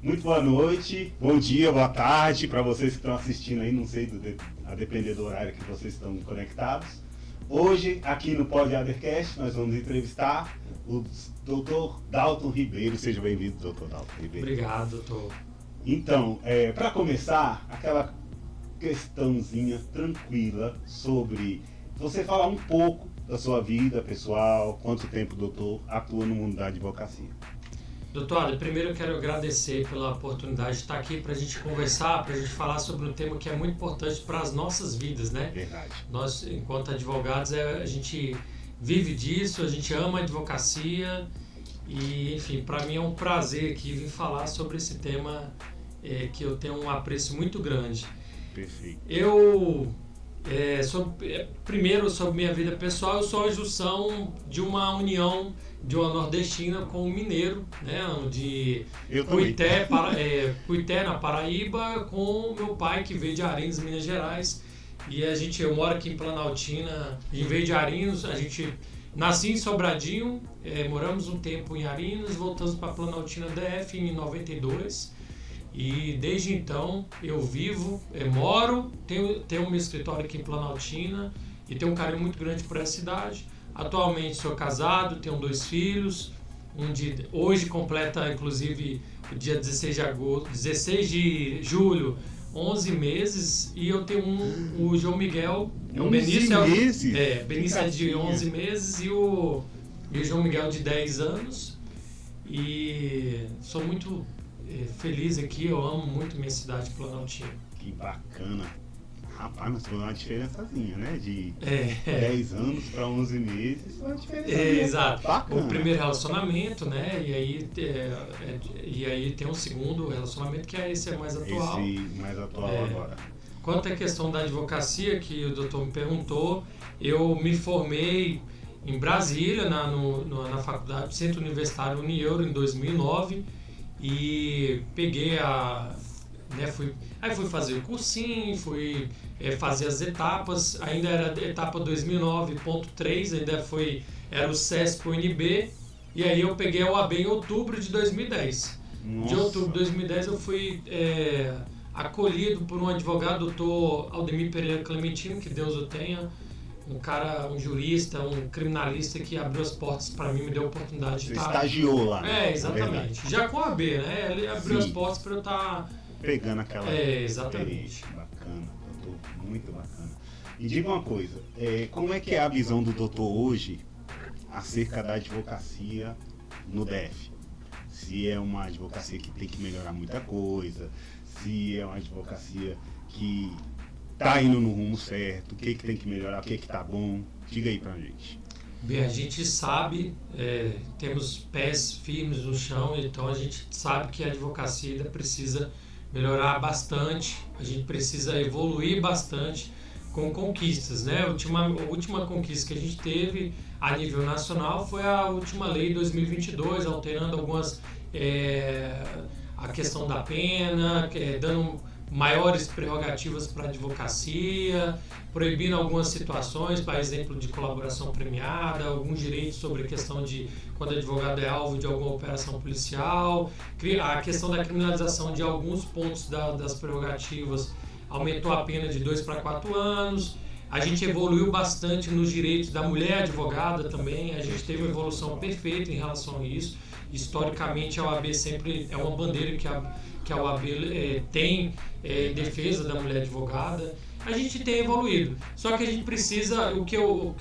Muito boa noite, bom dia, boa tarde para vocês que estão assistindo aí, não sei, a depender do horário que vocês estão conectados. Hoje, aqui no Pod Adercast, nós vamos entrevistar o Dr. Dalton Ribeiro. Seja bem-vindo, Dr. Dalton Ribeiro. Obrigado, doutor. Então, para começar, aquela questãozinha tranquila sobre você falar um pouco da sua vida pessoal, quanto tempo o doutor atua no mundo da advocacia. Doutor, primeiro eu quero agradecer pela oportunidade de estar aqui para a gente conversar, para a gente falar sobre um tema que é muito importante para as nossas vidas, né? Verdade. Nós, enquanto advogados, a gente vive disso, a gente ama a advocacia e, enfim, para mim é um prazer aqui vir falar sobre esse tema que eu tenho um apreço muito grande. Perfeito. Primeiro, sobre minha vida pessoal, eu sou a junção de uma união de uma nordestina com um mineiro, né, de Cuité, na Paraíba, com meu pai que veio de Arinos, Minas Gerais. E eu moro aqui em Planaltina, e veio de Arinos, nasci em Sobradinho, moramos um tempo em Arinos, voltamos para Planaltina DF em 92. E desde então eu moro, tenho meu escritório aqui em Planaltina e tenho um carinho muito grande por essa cidade. Atualmente sou casado, tenho 2 filhos, hoje completa inclusive o dia 16 de julho, 11 meses, e eu tenho o João Miguel, o Benício é de 11 meses e o João Miguel de 10 anos. E sou muito feliz aqui, eu amo muito minha cidade, Planaltina. Que bacana. Rapaz, mas foi uma diferençazinha, né? De 10 anos para 11 meses, foi uma diferença. Exato. Bacana. O primeiro relacionamento, né? E aí tem um segundo relacionamento que esse é mais atual. Esse mais atual agora. Quanto à questão da advocacia, que o doutor me perguntou, eu me formei em Brasília, na faculdade Centro Universitário Unieuro, em 2009. E peguei fui fazer o cursinho, fui fazer as etapas, ainda era etapa 2009.3, era o CESP-UNB, e aí eu peguei a OAB em outubro de 2010. Nossa. De outubro de 2010 eu fui acolhido por um advogado, doutor Aldemir Pereira Clementino, que Deus o tenha, um jurista, um criminalista que abriu as portas para mim, me deu a oportunidade de estar... Você estagiou lá, né? Exatamente. Já com a AB, né? Ele abriu as portas para eu estar... Pegando aquela... exatamente. Bacana, doutor, muito bacana. E diga uma coisa, como é que é a visão do doutor hoje acerca da advocacia no DF? Se é uma advocacia que tem que melhorar muita coisa, se é uma advocacia que tá indo no rumo certo, o que tem que melhorar, o que tá bom, diga aí pra gente. Bem, a gente sabe, temos pés firmes no chão, então a gente sabe que a advocacia ainda precisa melhorar bastante, a gente precisa evoluir bastante com conquistas, né? A última conquista que a gente teve a nível nacional foi a última lei 2022, alterando a questão da pena, dando maiores prerrogativas para a advocacia, proibindo algumas situações, por exemplo, de colaboração premiada, alguns direitos sobre a questão de quando o advogado é alvo de alguma operação policial, a questão da criminalização de alguns pontos das prerrogativas, aumentou a pena de 2 para 4 anos, a gente evoluiu bastante nos direitos da mulher advogada também, a gente teve uma evolução perfeita em relação a isso. Historicamente, a OAB sempre é uma bandeira que a OAB tem em defesa da mulher advogada. A gente tem evoluído, só que a gente precisa, o que eu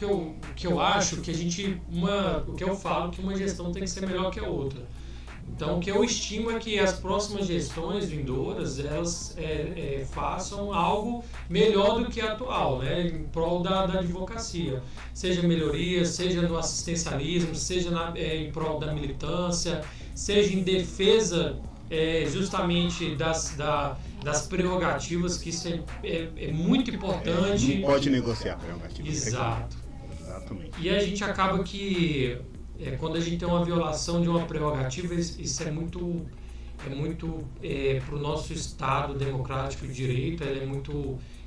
acho, o que eu falo, que uma gestão tem que ser melhor que a outra. Então, o que eu estimo é que as próximas gestões vindouras, elas façam algo melhor do que a atual, né, em prol da advocacia. Seja melhoria, seja no assistencialismo, seja em prol da militância, seja em defesa justamente das prerrogativas, que isso é muito importante. Não pode negociar prerrogativas. Exato. Exatamente. E a gente acaba que quando a gente tem uma violação de uma prerrogativa, isso é muito para o nosso Estado democrático de direito,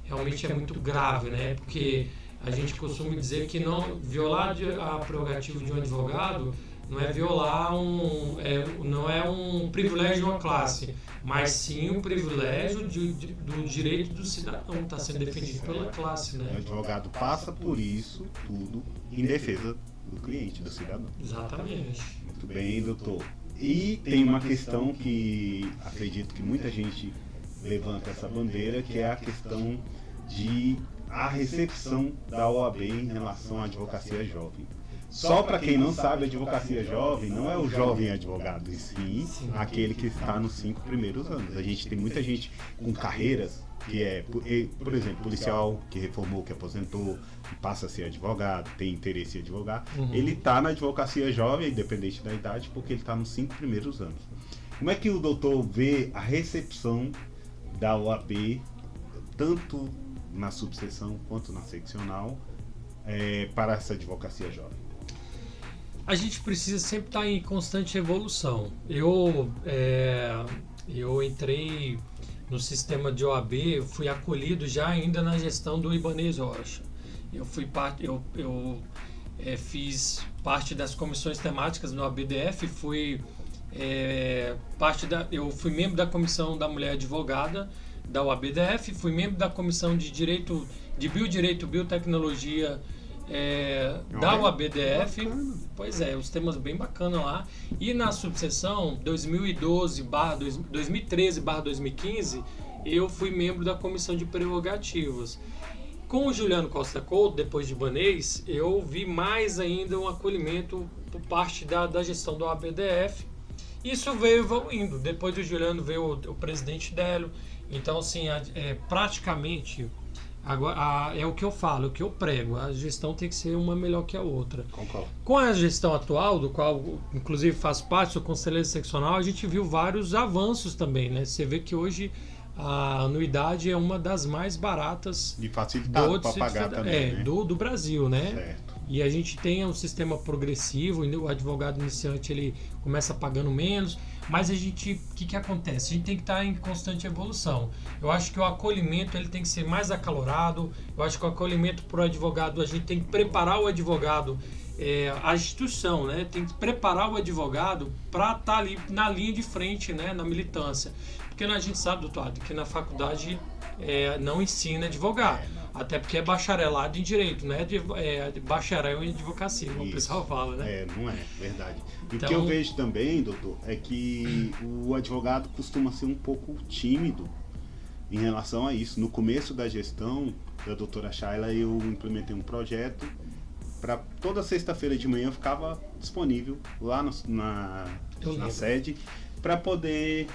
realmente é muito grave, né? Porque a gente costuma dizer que violar a prerrogativa de um advogado não é violar não é um privilégio de uma classe, mas sim um privilégio do direito do cidadão que está sendo defendido pela classe, né? O advogado passa por isso tudo em defesa do cliente, do cidadão. Exatamente. Muito bem, doutor. E tem uma questão que acredito que muita gente levanta essa bandeira, que é a questão de a recepção da OAB em relação à advocacia jovem. Só para quem não sabe, a advocacia jovem não é o jovem advogado, e sim aquele que está nos 5 primeiros anos. A gente tem muita gente com carreiras que é, por exemplo, policial que reformou, que aposentou, que passa a ser advogado, tem interesse em advogar. Ele está na advocacia jovem, independente da idade, porque ele está nos 5 primeiros anos. Como é que o doutor vê a recepção da OAB, tanto na subseção quanto na seccional, para essa advocacia jovem? A gente precisa sempre estar em constante evolução. Eu entrei no sistema de OAB, fui acolhido já ainda na gestão do Ibanez Rocha. Eu fiz parte das comissões temáticas no ABDF, eu fui membro da comissão da mulher advogada da UABDF, fui membro da comissão de direito, de biodireito, biotecnologia da UABDF. Pois é, os temas bem bacanas lá. E na subseção 2013/2015, eu fui membro da comissão de prerrogativas. Com o Juliano Costa Couto, depois de Ibanez, eu vi mais ainda um acolhimento por parte da gestão do ABDF. Isso veio evoluindo. Depois do Juliano veio o presidente Délio. Então, assim, praticamente, agora, é o que eu falo, o que eu prego. A gestão tem que ser uma melhor que a outra. Concordo. Com a gestão atual, do qual, inclusive, faço parte, sou conselheiro seccional, a gente viu vários avanços também, né? Você vê que hoje a anuidade é uma das mais baratas E facilitado para pagar também, né? do Brasil, né? Certo. E a gente tem um sistema progressivo, o advogado iniciante ele começa pagando menos, mas o que acontece? A gente tem que estar em constante evolução. Eu acho que o acolhimento ele tem que ser mais acalorado, eu acho que o acolhimento para o advogado, a gente tem que preparar o advogado, a instituição, né? Tem que preparar o advogado para estar ali na linha de frente, né? Na militância. Porque a gente sabe, doutor, que na faculdade não ensina a advogar. Até porque é bacharelado em direito, né? Bacharel em advocacia, como o pessoal fala, né? Não é, verdade. E Então, o que eu vejo também, doutor, é que o advogado costuma ser um pouco tímido em relação a isso. No começo da gestão da doutora Shayla, eu implementei um projeto para toda sexta-feira de manhã eu ficava disponível lá na sede para poder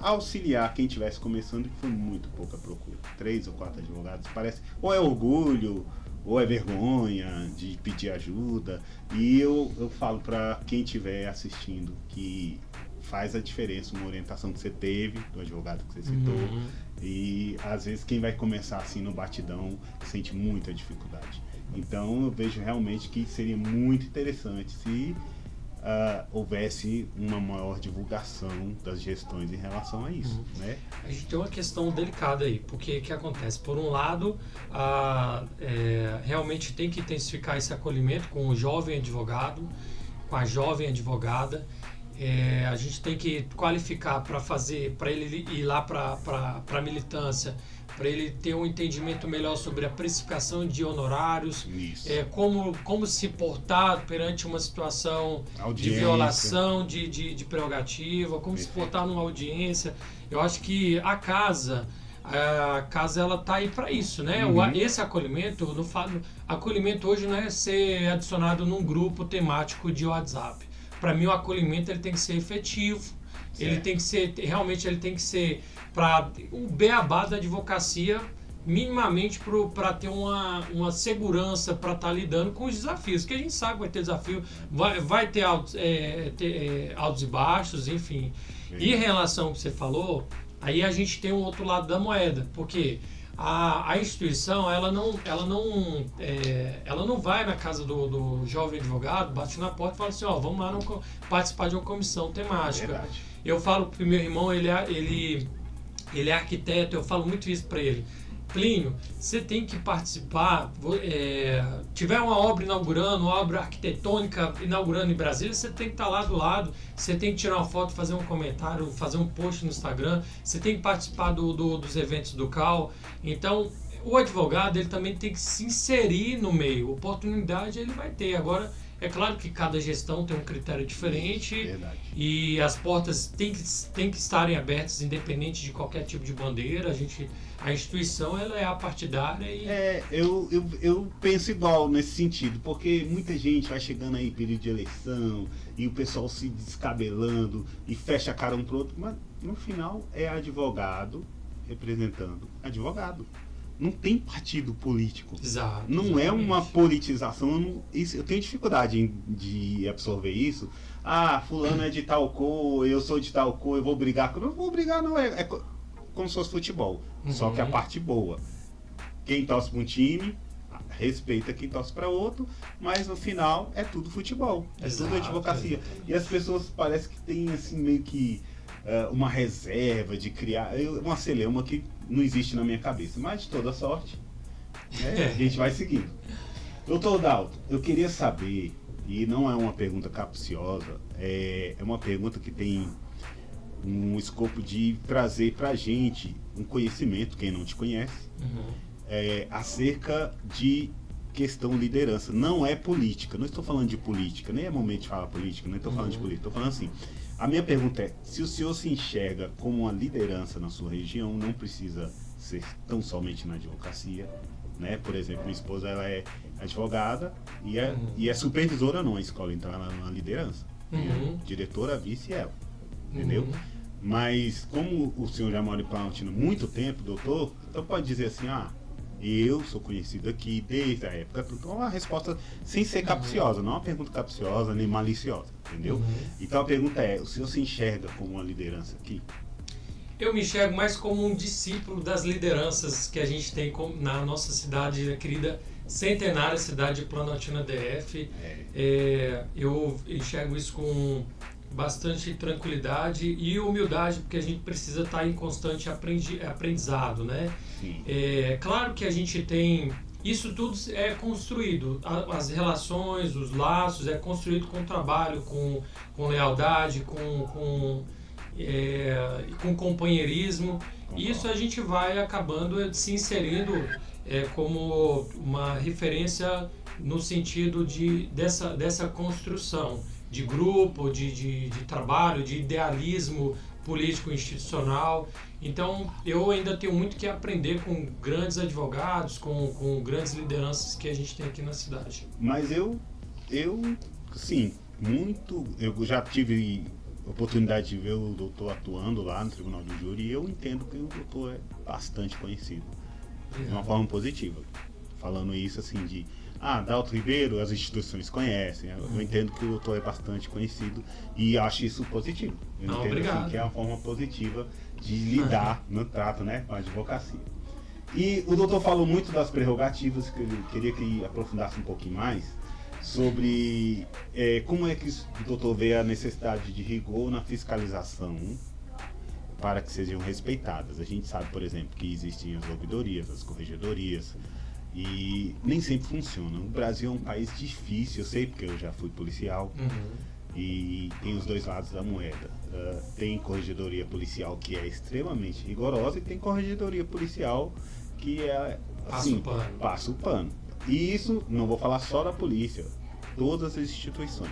auxiliar quem estivesse começando, que foi muito pouca procura. 3 ou 4 advogados, parece, ou é orgulho, ou é vergonha de pedir ajuda. E eu falo para quem estiver assistindo que faz a diferença uma orientação que você teve, do advogado que você citou, e às vezes quem vai começar assim no batidão sente muita dificuldade. Então eu vejo realmente que seria muito interessante se houvesse uma maior divulgação das gestões em relação a isso, né? A gente tem uma questão delicada aí, porque o que acontece? Por um lado, realmente tem que intensificar esse acolhimento com o jovem advogado, com a jovem advogada. A gente tem que qualificar para ele ir lá para a militância, para ele ter um entendimento melhor sobre a precificação de honorários, como se portar perante uma situação de violação de prerrogativa, como se portar numa audiência. Eu acho que a casa ela está aí para isso, né? Esse acolhimento, acolhimento hoje não é ser adicionado num grupo temático de WhatsApp. Para mim, o acolhimento ele tem que ser efetivo, ele tem que ser, realmente ele tem que ser para o beabá da advocacia, minimamente para ter uma segurança para estar lidando com os desafios, que a gente sabe que vai ter desafio, vai ter altos e baixos, enfim. E em relação ao que você falou, aí a gente tem um outro lado da moeda, porque a instituição ela não vai na casa do jovem advogado, bate na porta e fala assim, vamos lá participar de uma comissão temática. Verdade. Eu falo pro meu irmão, ele é arquiteto, eu falo muito isso para ele. Plínio, você tem que participar, tiver uma obra inaugurando, uma obra arquitetônica inaugurando em Brasília, você tem que estar lá do lado, você tem que tirar uma foto, fazer um comentário, fazer um post no Instagram, você tem que participar dos eventos do CAL. Então, o advogado ele também tem que se inserir no meio. Oportunidade ele vai ter. Agora, é claro que cada gestão tem um critério diferente. Verdade. E as portas têm que estarem abertas independente de qualquer tipo de bandeira. A instituição ela é apartidária e... Eu penso igual nesse sentido, porque muita gente vai chegando aí período de eleição e o pessoal se descabelando e fecha a cara um pro outro, mas no final é advogado representando advogado. Não tem partido político. Exato, não exatamente. É uma politização. Eu tenho dificuldade de absorver isso. Ah, fulano é de tal cor, eu sou de tal cor, eu vou brigar. Não vou brigar, não. É como se fosse futebol. Só que a parte boa. Quem torce para um time, respeita quem torce para outro, mas no final é tudo futebol. É tudo advocacia. E as pessoas parecem que têm assim, meio que uma reserva de criar. Uma celeuma que não existe na minha cabeça, mas de toda sorte, né, a gente vai seguindo. Doutor Dalton, eu queria saber, e não é uma pergunta capciosa, é uma pergunta que tem um escopo de trazer pra gente um conhecimento, quem não te conhece, acerca de questão liderança. Não é política, não estou falando de política, nem é momento de falar política, não estou falando de política, estou falando assim. A minha pergunta é, se o senhor se enxerga como uma liderança na sua região, não precisa ser tão somente na advocacia, né? Por exemplo, minha esposa ela é advogada e é supervisora numa escola, então ela é uma liderança. Diretora, vice ela, entendeu? Mas como o senhor já mora em Planaltina há muito tempo, doutor, então pode dizer assim, eu sou conhecido aqui desde a época, então uma resposta sem ser capciosa, não uma pergunta capciosa nem maliciosa, entendeu? Então a pergunta é, o senhor se enxerga como uma liderança aqui? Eu me enxergo mais como um discípulo das lideranças que a gente tem na nossa cidade, a querida centenária cidade de Planaltina DF. Eu enxergo isso com bastante tranquilidade e humildade, porque a gente precisa estar em constante aprendizado, né? Claro que a gente tem... Isso tudo é construído, as relações, os laços, é construído com trabalho, com lealdade, com companheirismo. E isso a gente vai acabando se inserindo como uma referência no sentido dessa construção de grupo, de trabalho, de idealismo político institucional. Então eu ainda tenho muito que aprender com grandes advogados, com grandes lideranças que a gente tem aqui na cidade. Mas eu já tive oportunidade de ver o doutor atuando lá no Tribunal do Júri e eu entendo que o doutor é bastante conhecido, de uma forma positiva. Falando isso assim Dalton Ribeiro, as instituições conhecem. Eu entendo que o doutor é bastante conhecido e acho isso positivo. Eu entendo assim, que é uma forma positiva de lidar no trato, né, com a advocacia. E o doutor falou muito das prerrogativas, que eu queria que aprofundasse um pouquinho mais sobre como é que o doutor vê a necessidade de rigor na fiscalização para que sejam respeitadas. A gente sabe, por exemplo, que existem as ouvidorias, as corregedorias, e nem sempre funciona. O Brasil é um país difícil, eu sei porque eu já fui policial, e tem os dois lados da moeda. Tem corregedoria policial que é extremamente rigorosa e tem corregedoria policial que é assim, passa o pano. E isso, não vou falar só da polícia, todas as instituições.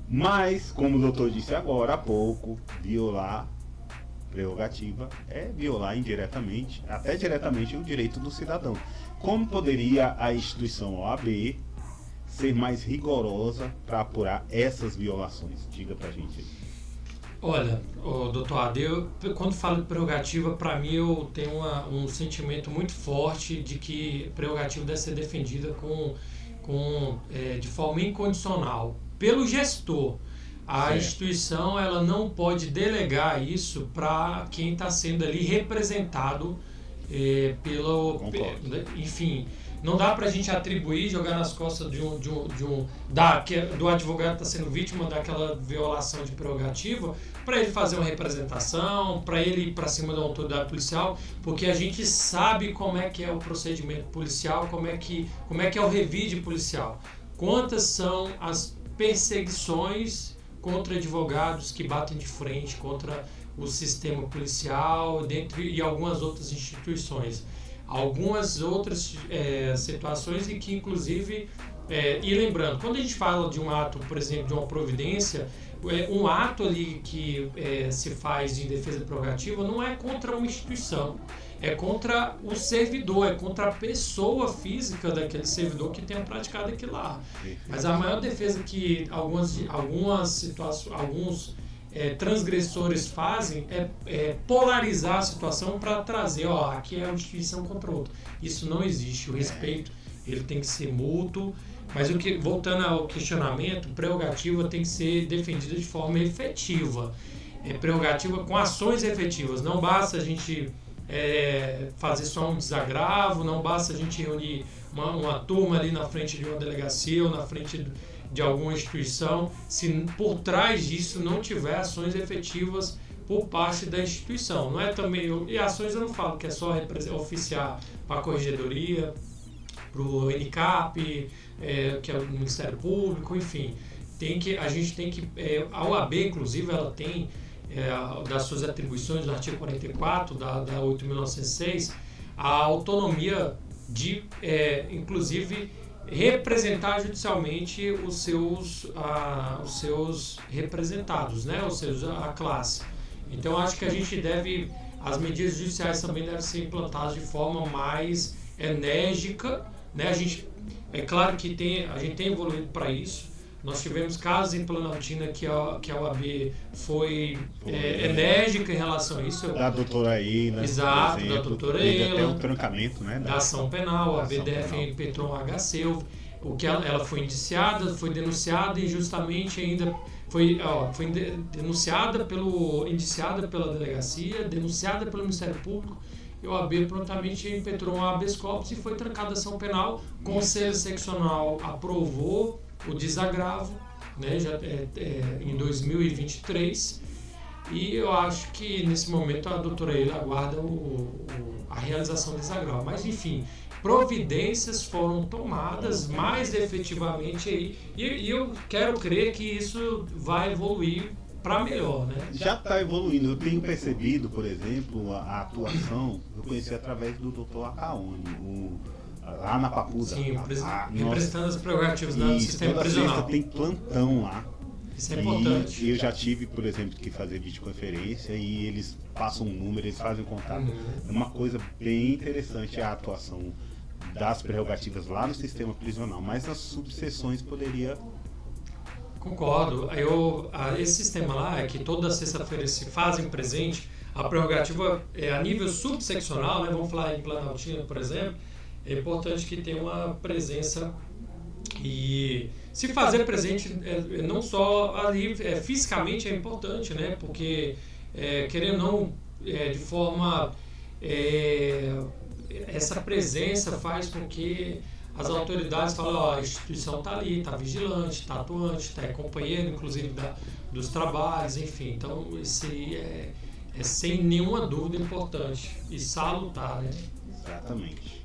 Mas, como o doutor disse agora há pouco, violar prerrogativa é violar indiretamente, até diretamente, o direito do cidadão. Como poderia a instituição OAB ser mais rigorosa para apurar essas violações? Diga pra gente aí. Olha, doutor Ade, quando falo de prerrogativa, para mim eu tenho um sentimento muito forte de que prerrogativa deve ser defendida de forma incondicional pelo gestor. A instituição ela não pode delegar isso para quem está sendo ali representado enfim, Não dá para a gente atribuir, jogar nas costas do advogado que está sendo vítima daquela violação de prerrogativa, para ele fazer uma representação, para ele ir para cima da autoridade policial, porque a gente sabe como é que é o procedimento policial, como é que é o revide policial. Quantas são as perseguições contra advogados que batem de frente contra o sistema policial e algumas outras instituições. Algumas outras situações em que, inclusive, e lembrando, quando a gente fala de um ato, por exemplo, de uma providência, um ato ali que se faz em defesa prerrogativa não é contra uma instituição, é contra o servidor, é contra a pessoa física daquele servidor que tenha praticado aquilo lá. Mas a maior defesa que algumas situações, alguns transgressores fazem é polarizar a situação para trazer, aqui é uma instituição contra outra. Isso não existe. O respeito ele tem que ser mútuo, mas voltando ao questionamento, prerrogativa tem que ser defendida de forma efetiva. Prerrogativa com ações efetivas. Não basta a gente fazer só um desagravo, não basta a gente reunir uma turma ali na frente de uma delegacia ou na frente de alguma instituição, se por trás disso não tiver ações efetivas por parte da instituição. Não é também, e ações eu não falo que é só oficiar para a corregedoria, para o NCAP, que é o Ministério Público, enfim. A gente tem que, a OAB inclusive ela tem das suas atribuições do artigo 44 da 8.906, a autonomia de, inclusive, representar judicialmente os seus representados, né? Ou seja, a classe. Então, acho que as medidas judiciais também devem ser implantadas de forma mais enérgica, né? É claro que a gente tem evoluído para isso. Nós tivemos casos em Planaltina que a OAB foi enérgica em relação a isso. Da doutora Eila. Exato, da doutora Eila. Até o trancamento, né? Da ação penal, a BDF impetrou um HC, ela foi indiciada, foi denunciada e justamente ainda foi indiciada pela delegacia, denunciada pelo Ministério Público, e o OAB prontamente impetrou um habeas corpus e foi trancada a ação penal. O Conselho Seccional aprovou o desagravo, né, em 2023, e eu acho que nesse momento a doutora Eila aguarda a realização do desagravo. Mas enfim, providências foram tomadas mais efetivamente aí, e eu quero crer que isso vai evoluir para melhor, né? Já está evoluindo. Eu tenho percebido, por exemplo, a atuação, eu conheci através do Dr. Acaone, lá na Papuda. Sim, representando as prerrogativas do sistema prisional. Tem plantão lá. Isso é importante. E eu já tive, por exemplo, que fazer videoconferência e eles passam um número, eles fazem contato. É uma coisa bem interessante a atuação das prerrogativas lá no sistema prisional, mas as subseções poderia... Concordo. Esse sistema lá é que toda sexta-feira se fazem presente. A prerrogativa a nível subseccional, né? Vamos falar em Planaltina, por exemplo, é importante que tenha uma presença e se fazer presente não só ali fisicamente é importante, né? Porque querendo ou não, de forma essa presença faz com que as autoridades falam, a instituição está ali, está vigilante, está atuante, está companheiro, inclusive, dos trabalhos, enfim. Então, isso aí é sem nenhuma dúvida importante e salutar, né? Exatamente.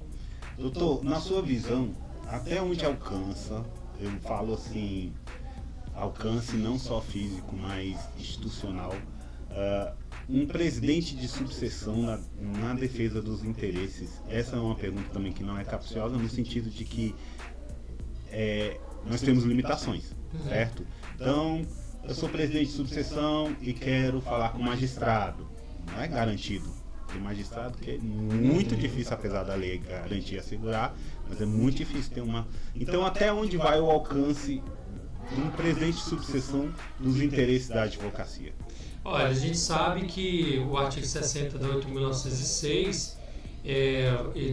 Doutor, na sua visão, até onde alcança, eu falo assim, alcance não só físico, mas institucional, um presidente de subseção na defesa dos interesses? Essa é uma pergunta também que não é capciosa, no sentido de que nós temos limitações, certo? Então, eu sou presidente de subseção e quero falar com o magistrado. Não é garantido. Tem magistrado que é muito difícil, apesar da lei garantir e assegurar, mas é muito difícil ter uma... Então, até onde vai o alcance de um presidente de subseção dos interesses da advocacia? Olha, a gente sabe que o artigo 60 da 8.906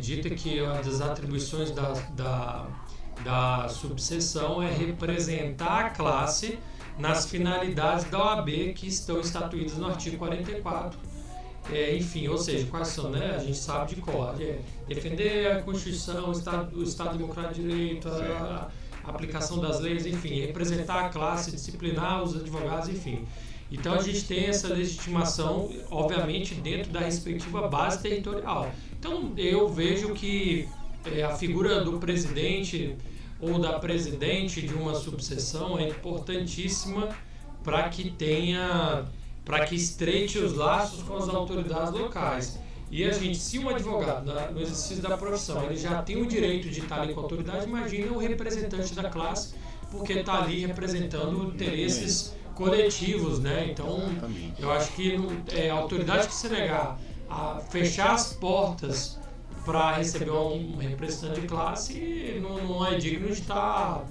dita que uma das atribuições da subseção é representar a classe nas finalidades da OAB que estão estatuídas no artigo 44 enfim, ou seja, quais são, né? A gente sabe de cor. Defender a Constituição, o Estado Democrático de Direito, a aplicação das leis, enfim, representar a classe, disciplinar os advogados, enfim. Então a gente tem essa legitimação, obviamente, dentro da respectiva base territorial. Então eu vejo que a figura do presidente ou da presidente de uma subseção é importantíssima para que estreite os laços com as autoridades locais. E a gente, se um advogado, no exercício da profissão, ele já tem o direito de estar ali com a autoridade, imagina o representante da classe, porque está ali representando interesses coletivos, né? Então, eu acho que a autoridade que se negar a fechar as portas para receber um representante de classe não é digno de estar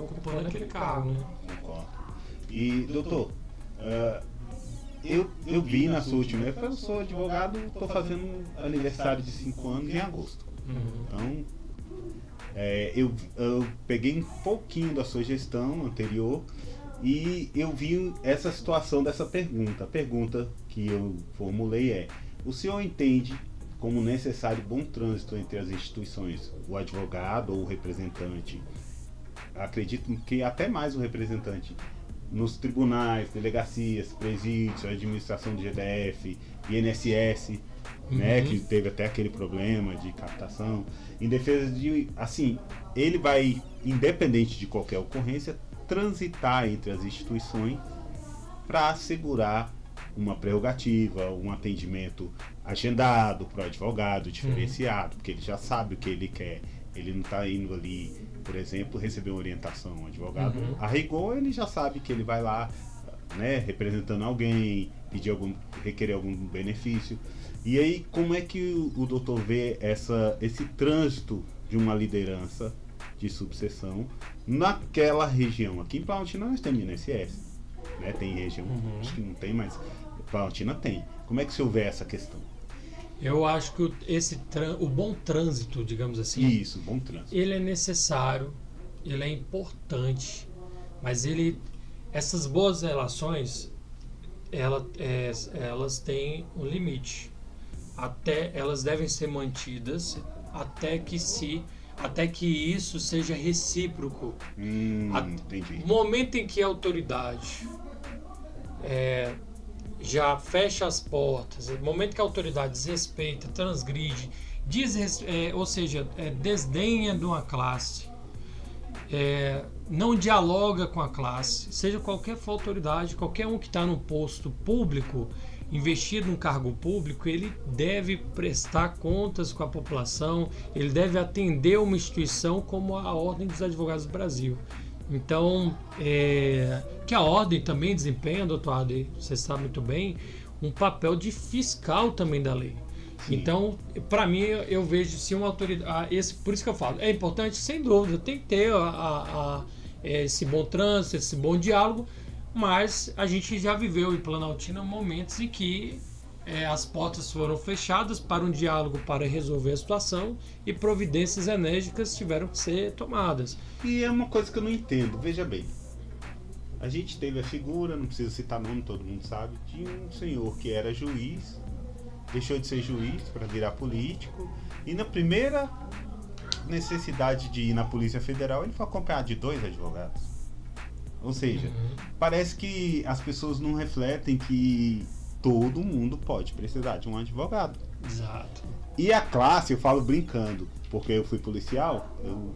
ocupando aquele cargo, né? Concordo. E, doutor, eu vi na sua última época, eu sou advogado, estou fazendo aniversário de 5 anos em agosto. Então, eu peguei um pouquinho da sua gestão anterior e eu vi essa situação dessa pergunta. A pergunta que eu formulei é: o senhor entende como necessário bom trânsito entre as instituições, o advogado ou o representante? Acredito que até mais o representante, nos tribunais, delegacias, presídios, administração do GDF, INSS, né, que teve até aquele problema de captação, em defesa de, assim, ele vai, independente de qualquer ocorrência, transitar entre as instituições para assegurar uma prerrogativa, um atendimento agendado para o advogado, diferenciado, porque ele já sabe o que ele quer. Ele não está indo ali, por exemplo, receber uma orientação. O advogado, a rigor, ele já sabe que ele vai lá, né, representando alguém, requerer algum benefício. E aí, como é que o doutor vê esse trânsito de uma liderança de subseção naquela região? Aqui em Planaltina nós temos INSS, né? Tem região, acho que não tem, mas Planaltina tem. Como é que se houver essa questão? Eu acho que o bom trânsito, digamos assim, isso, bom trânsito, ele é necessário, ele é importante, mas essas boas relações, elas têm um limite. Elas devem ser mantidas até que isso seja recíproco. Entendi. No momento em que a autoridade já fecha as portas, no momento que a autoridade desrespeita, transgride, ou seja, desdenha de uma classe, não dialoga com a classe, seja qualquer for autoridade, qualquer um que está num posto público, investido num cargo público, ele deve prestar contas com a população, ele deve atender uma instituição como a Ordem dos Advogados do Brasil. Então, que a Ordem também desempenha, doutor Ade, você sabe muito bem, um papel de fiscal também da lei. Sim. Então, para mim, eu vejo se uma autoridade... por isso que eu falo, é importante, sem dúvida, tem que ter esse bom trânsito, esse bom diálogo, mas a gente já viveu em Planaltina momentos em que as portas foram fechadas para um diálogo para resolver a situação e providências enérgicas tiveram que ser tomadas. E é uma coisa que eu não entendo, veja bem, a gente teve a figura, não precisa citar nome, todo mundo sabe, de um senhor que era juiz, deixou de ser juiz para virar político, e na primeira necessidade de ir na Polícia Federal, ele foi acompanhado de 2 advogados. Ou seja, parece que as pessoas não refletem que todo mundo pode precisar de um advogado. Exato. E a classe, eu falo brincando, porque eu fui policial, eu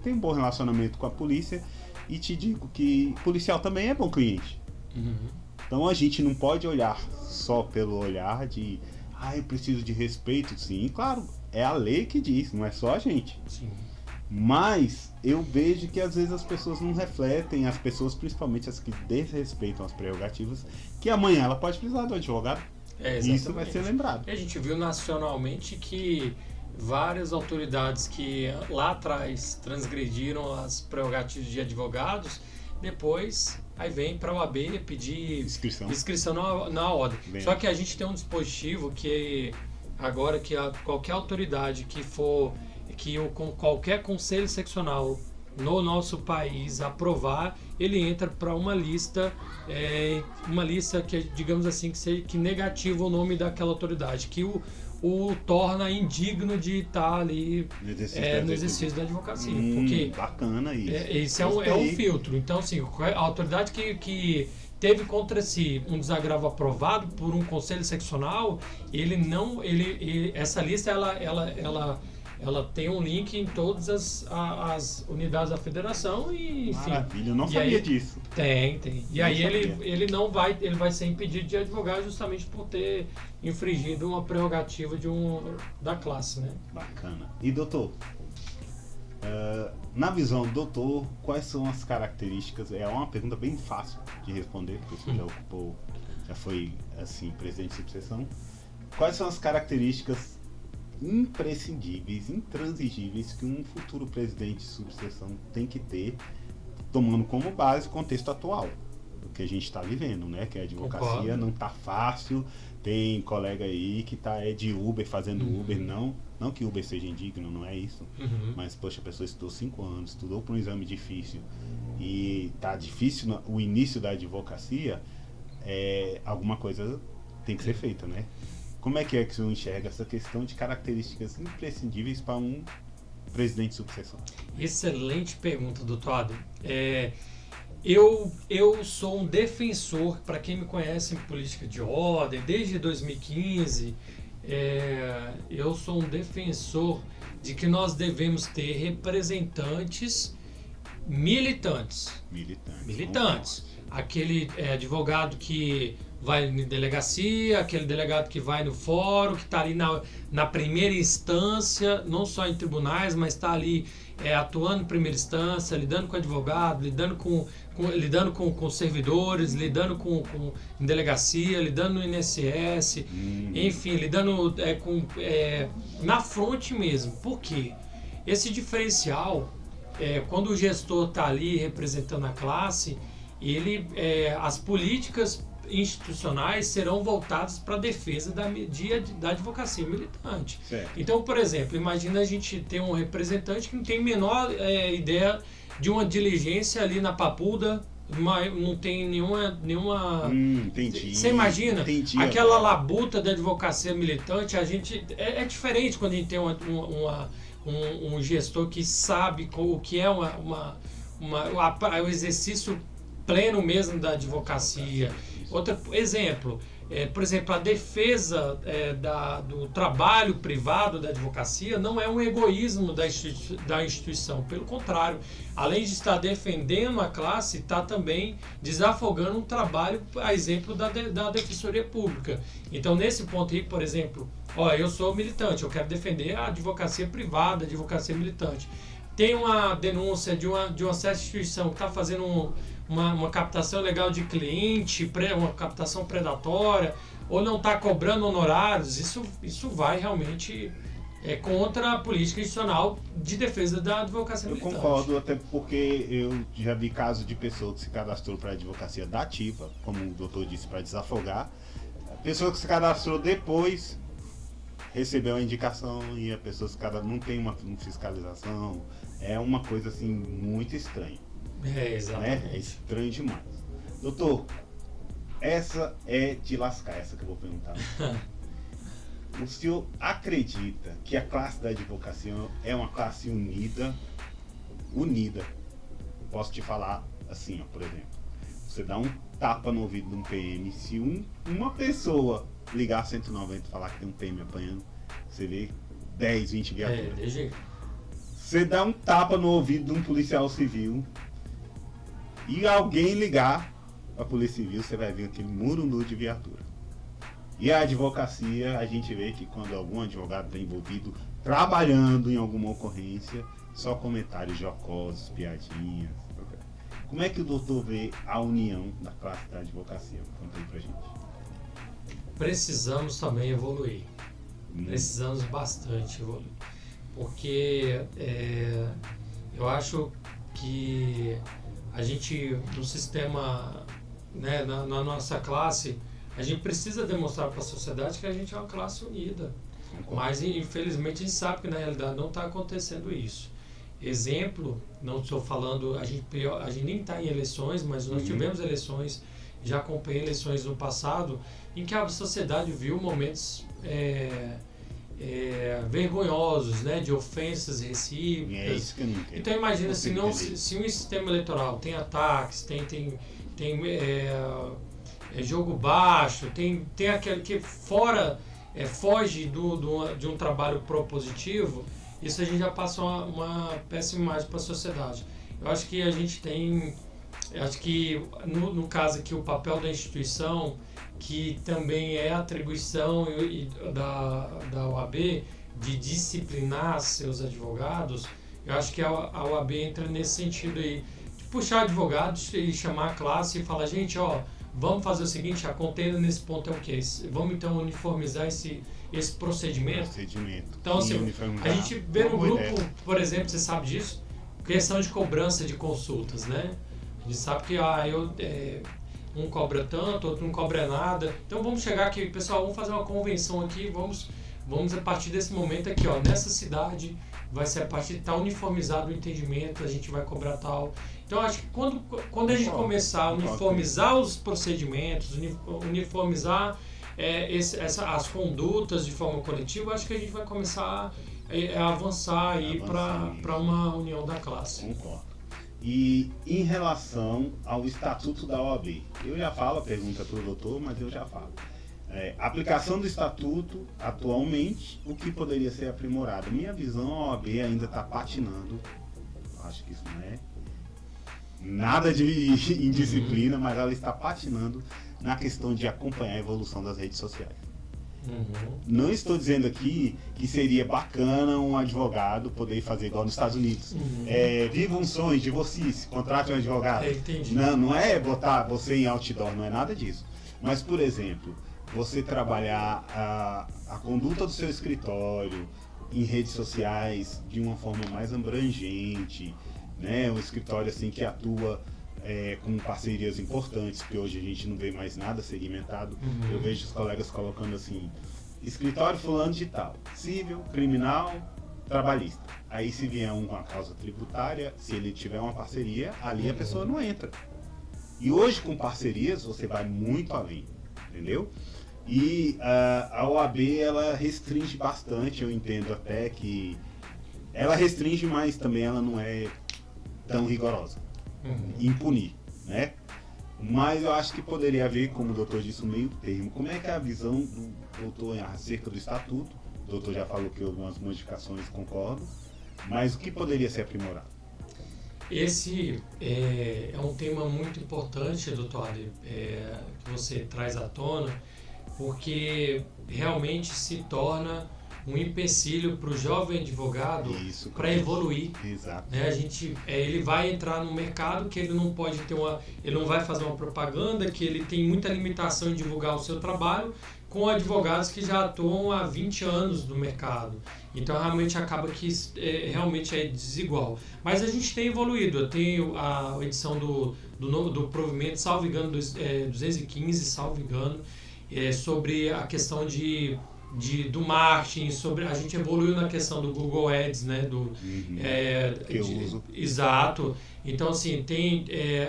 tenho um bom relacionamento com a polícia e te digo que policial também é bom cliente. Então a gente não pode olhar só pelo olhar de eu preciso de respeito. Sim, claro, é a lei que diz, não é só a gente. Sim. Mas eu vejo que às vezes as pessoas não refletem, as pessoas, principalmente as que desrespeitam as prerrogativas, que amanhã ela pode precisar do advogado. Isso vai ser lembrado. E a gente viu nacionalmente que várias autoridades que lá atrás transgrediram as prerrogativas de advogados, depois aí vem para a OAB pedir inscrição na ordem. Só que a gente tem um dispositivo que qualquer autoridade que qualquer conselho seccional no nosso país aprovar, ele entra para uma lista que, digamos assim, que negativa o nome daquela autoridade, que o torna indigno de estar ali no exercício da advocacia. Porque bacana isso. Esse é um filtro. Então, assim, a autoridade que teve contra si um desagravo aprovado por um conselho seccional, essa lista ela tem um link em todas as unidades da federação e, enfim. Maravilha, eu não sabia disso. Tem. E não aí ele vai ser impedido de advogar justamente por ter infringido uma prerrogativa da classe, né? Bacana. E doutor, na visão do doutor, quais são as características? É uma pergunta bem fácil de responder, porque você já foi assim, presidente de subseção. Quais são as características imprescindíveis, intransigíveis que um futuro presidente de subseção tem que ter, tomando como base o contexto atual, o que a gente está vivendo, né? Que a advocacia não está fácil, tem colega aí que tá de Uber, fazendo Uber, não que Uber seja indigno, não é isso, mas poxa, a pessoa estudou 5 anos, estudou para um exame difícil e tá difícil o início da advocacia, alguma coisa tem que ser feita, né? Como é que você enxerga essa questão de características imprescindíveis para um presidente de subseção? Excelente pergunta, doutor Adam. Eu sou um defensor, para quem me conhece em política de ordem, desde 2015, eu sou um defensor de que nós devemos ter representantes militantes. Aquele advogado que vai na delegacia, aquele delegado que vai no fórum, que está ali na primeira instância, não só em tribunais, mas está ali atuando em primeira instância, lidando com advogado, lidando com servidores, lidando em delegacia, lidando no INSS, enfim, lidando na fronte mesmo. Por quê? Esse diferencial, quando o gestor está ali representando a classe, as políticas institucionais serão voltadas para a defesa da advocacia militante. Certo. Então, por exemplo, imagina a gente ter um representante que não tem a menor ideia de uma diligência ali na Papuda, não tem nenhuma... Entendi. Você imagina? Entendi, aquela labuta da advocacia militante, a gente é diferente quando a gente tem um gestor que sabe o que é o exercício pleno mesmo da advocacia. Outro exemplo, por exemplo, a defesa do trabalho privado da advocacia não é um egoísmo da instituição, pelo contrário, além de estar defendendo a classe, está também desafogando um trabalho, a exemplo da Defensoria Pública. Então, nesse ponto aí, por exemplo, eu sou militante, eu quero defender a advocacia privada, a advocacia militante. Tem uma denúncia de uma certa instituição que está fazendo uma captação ilegal de cliente, uma captação predatória, ou não está cobrando honorários, isso vai realmente contra a política institucional de defesa da advocacia militante. Eu concordo, até porque eu já vi casos de pessoa que se cadastrou para a advocacia dativa, como o doutor disse, para desafogar. A pessoa que se cadastrou depois recebeu a indicação e a pessoa não tem uma fiscalização. É uma coisa assim muito estranha. Exatamente. Né? É estranho demais. Doutor, essa é de lascar, essa que eu vou perguntar. O senhor acredita que a classe da advocacia é uma classe unida? Posso te falar assim, por exemplo. Você dá um tapa no ouvido de um PM, se uma pessoa ligar 190 e falar que tem um PM apanhando, você vê 10, 20 viaturas. Você dá um tapa no ouvido de um policial civil e alguém ligar para a Polícia Civil, você vai ver aquele muro nu de viatura. E a advocacia, a gente vê que quando algum advogado está envolvido trabalhando em alguma ocorrência, só comentários jocosos, piadinhas. Como é que o doutor vê a união da classe da advocacia? Conta aí pra gente. Precisamos também evoluir. Precisamos bastante evoluir. Porque eu acho que a gente, no sistema, né, na nossa classe, a gente precisa demonstrar para a sociedade que a gente é uma classe unida. Mas, infelizmente, a gente sabe que na realidade não está acontecendo isso. exemplo, não estou falando, a gente nem está em eleições, mas nós tivemos eleições, já acompanhei eleições no passado, em que a sociedade viu momentos vergonhosos, né, de ofensas recíprocas. É isso que eu não entendo. Então imagina se um sistema eleitoral tem ataques, tem jogo baixo, tem aquele que foge de um trabalho propositivo, isso a gente já passa uma péssima imagem para a sociedade. Eu acho que a gente tem, acho que no caso aqui o papel da instituição, que também é atribuição da OAB de disciplinar seus advogados, eu acho que a OAB entra nesse sentido aí, de puxar advogados e chamar a classe e falar, gente, vamos fazer o seguinte, a contenda nesse ponto é o quê? Vamos então uniformizar esse procedimento. Então, assim, a gente vê no grupo, por exemplo, você sabe disso, questão de cobrança de consultas, né? A gente sabe que um cobra tanto, outro não cobra nada. Então vamos chegar aqui, pessoal, vamos fazer uma convenção aqui, vamos a partir desse momento aqui, nessa cidade, vai ser a partir de tal uniformizado o entendimento, a gente vai cobrar tal. Então acho que quando a gente começar a uniformizar os procedimentos, uniformizar as condutas de forma coletiva, acho que a gente vai começar a avançar aí para uma união da classe. Concordo. E em relação ao estatuto da OAB, eu já falo, a pergunta para o doutor, mas eu já falo. A aplicação do estatuto, atualmente, o que poderia ser aprimorado? Minha visão, a OAB ainda está patinando, acho que isso não é nada de indisciplina, mas ela está patinando na questão de acompanhar a evolução das redes sociais. Não estou dizendo aqui que seria bacana um advogado poder fazer igual nos Estados Unidos. Viva um sonho, divorcie-se, contrate um advogado. Não é botar você em outdoor, não é nada disso. Mas, por exemplo, você trabalhar a conduta do seu escritório em redes sociais de uma forma mais abrangente, né? Um escritório assim que atua com parcerias importantes, que hoje a gente não vê mais nada segmentado. Eu vejo os colegas colocando assim, escritório fulano de tal, civil, criminal, trabalhista. Aí se vier com a causa tributária, se ele tiver uma parceria, ali a pessoa não entra. E hoje com parcerias você vai muito além, entendeu? E a OAB ela restringe bastante, eu entendo até que ela restringe, mas também ela não é tão rigorosa em punir, né? Mas eu acho que poderia haver, como o doutor disse, um meio termo. Como é que é a visão do doutor acerca do estatuto? O doutor já falou que algumas modificações, concordo, mas o que poderia ser aprimorado? Esse é um tema muito importante, doutor Ali, que você traz à tona, porque realmente se torna um empecilho para o jovem advogado para evoluir. Exato. Né? Ele vai entrar no mercado que ele não pode ele não vai fazer uma propaganda, que ele tem muita limitação em divulgar o seu trabalho, com advogados que já atuam há 20 anos no mercado. Então realmente acaba que realmente é desigual. Mas a gente tem evoluído. Eu tenho a edição do provimento, salvo engano, 215, salvo engano, sobre a questão do marketing, a gente evoluiu na questão do Google Ads, né? Uso. Exato. Então, assim,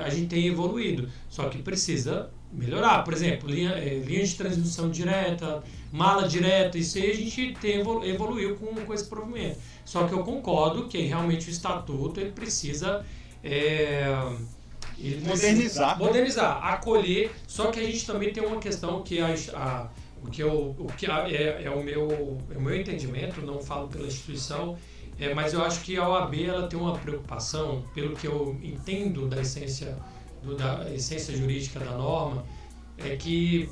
a gente tem evoluído, só que precisa melhorar. Por exemplo, linha de transmissão direta, mala direta, isso aí a gente evoluiu com esse provimento. Só que eu concordo que realmente o estatuto ele precisa... modernizar, acolher, só que a gente também tem uma questão que o meu entendimento, não falo pela instituição, mas eu acho que a OAB ela tem uma preocupação, pelo que eu entendo da essência jurídica da norma, é que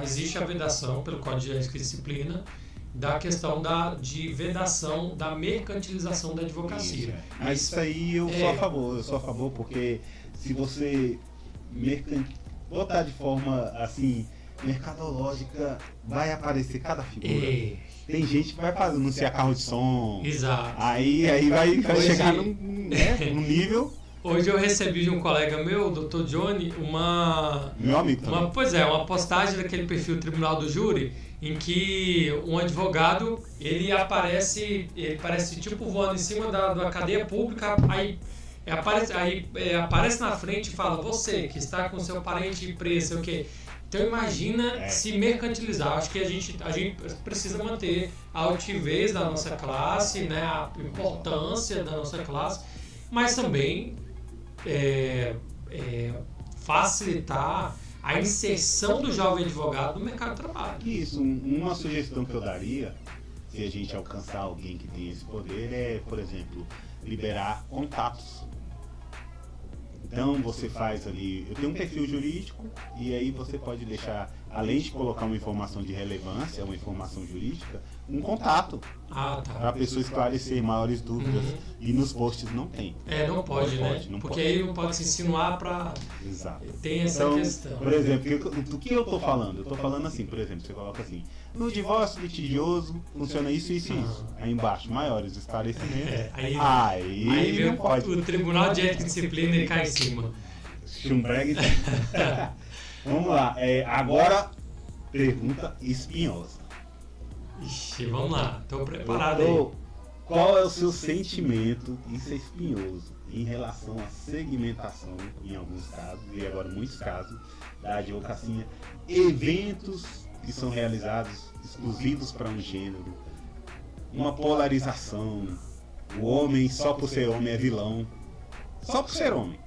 existe a vedação pelo Código de Ética e Disciplina da questão de vedação da mercantilização da advocacia. Mas isso aí eu sou a favor, porque se você botar de forma assim mercadológica, vai aparecer cada figura. Tem gente que vai anunciar carro de som. Exato. Aí vai chegar num nível. Hoje eu recebi de um colega meu, o Dr. Johnny, meu amigo também. uma postagem daquele perfil Tribunal do Júri, em que um advogado, ele parece tipo voando em cima da cadeia pública, aí aparece na frente e fala, você que está com seu parente preso, sei o quê. Então imagina se mercantilizar. Acho que a gente precisa manter a altivez da nossa classe, né, a importância da nossa classe, mas também facilitar a inserção do jovem advogado no mercado de trabalho. Isso, uma sugestão que eu daria, se a gente alcançar alguém que tem esse poder, é, por exemplo, liberar contatos. Então você faz ali, eu tenho um perfil jurídico e aí você pode deixar, além de colocar uma informação de relevância, uma informação jurídica, um contato para a pessoa esclarecer maiores dúvidas. E nos posts não tem. Não pode, né? Porque aí não pode se insinuar para... Exato. Tem essa questão. Por exemplo, do que eu estou falando? Eu estou falando assim, por exemplo, você coloca assim, no divórcio litigioso funciona isso, isso e isso. Aí embaixo, maiores esclarecimentos. Aí não pode. O Tribunal de Ética e Disciplina ele cai em cima. Schumberg. Vamos lá. Agora, pergunta espinhosa. Ixi, vamos lá. Estou preparado aí. Qual é o seu sentimento, isso é espinhoso, em relação à segmentação, em alguns casos, e agora muitos casos, da advocacia, eventos que são realizados exclusivos para um gênero, uma polarização, o homem só por ser homem é vilão, só por ser homem.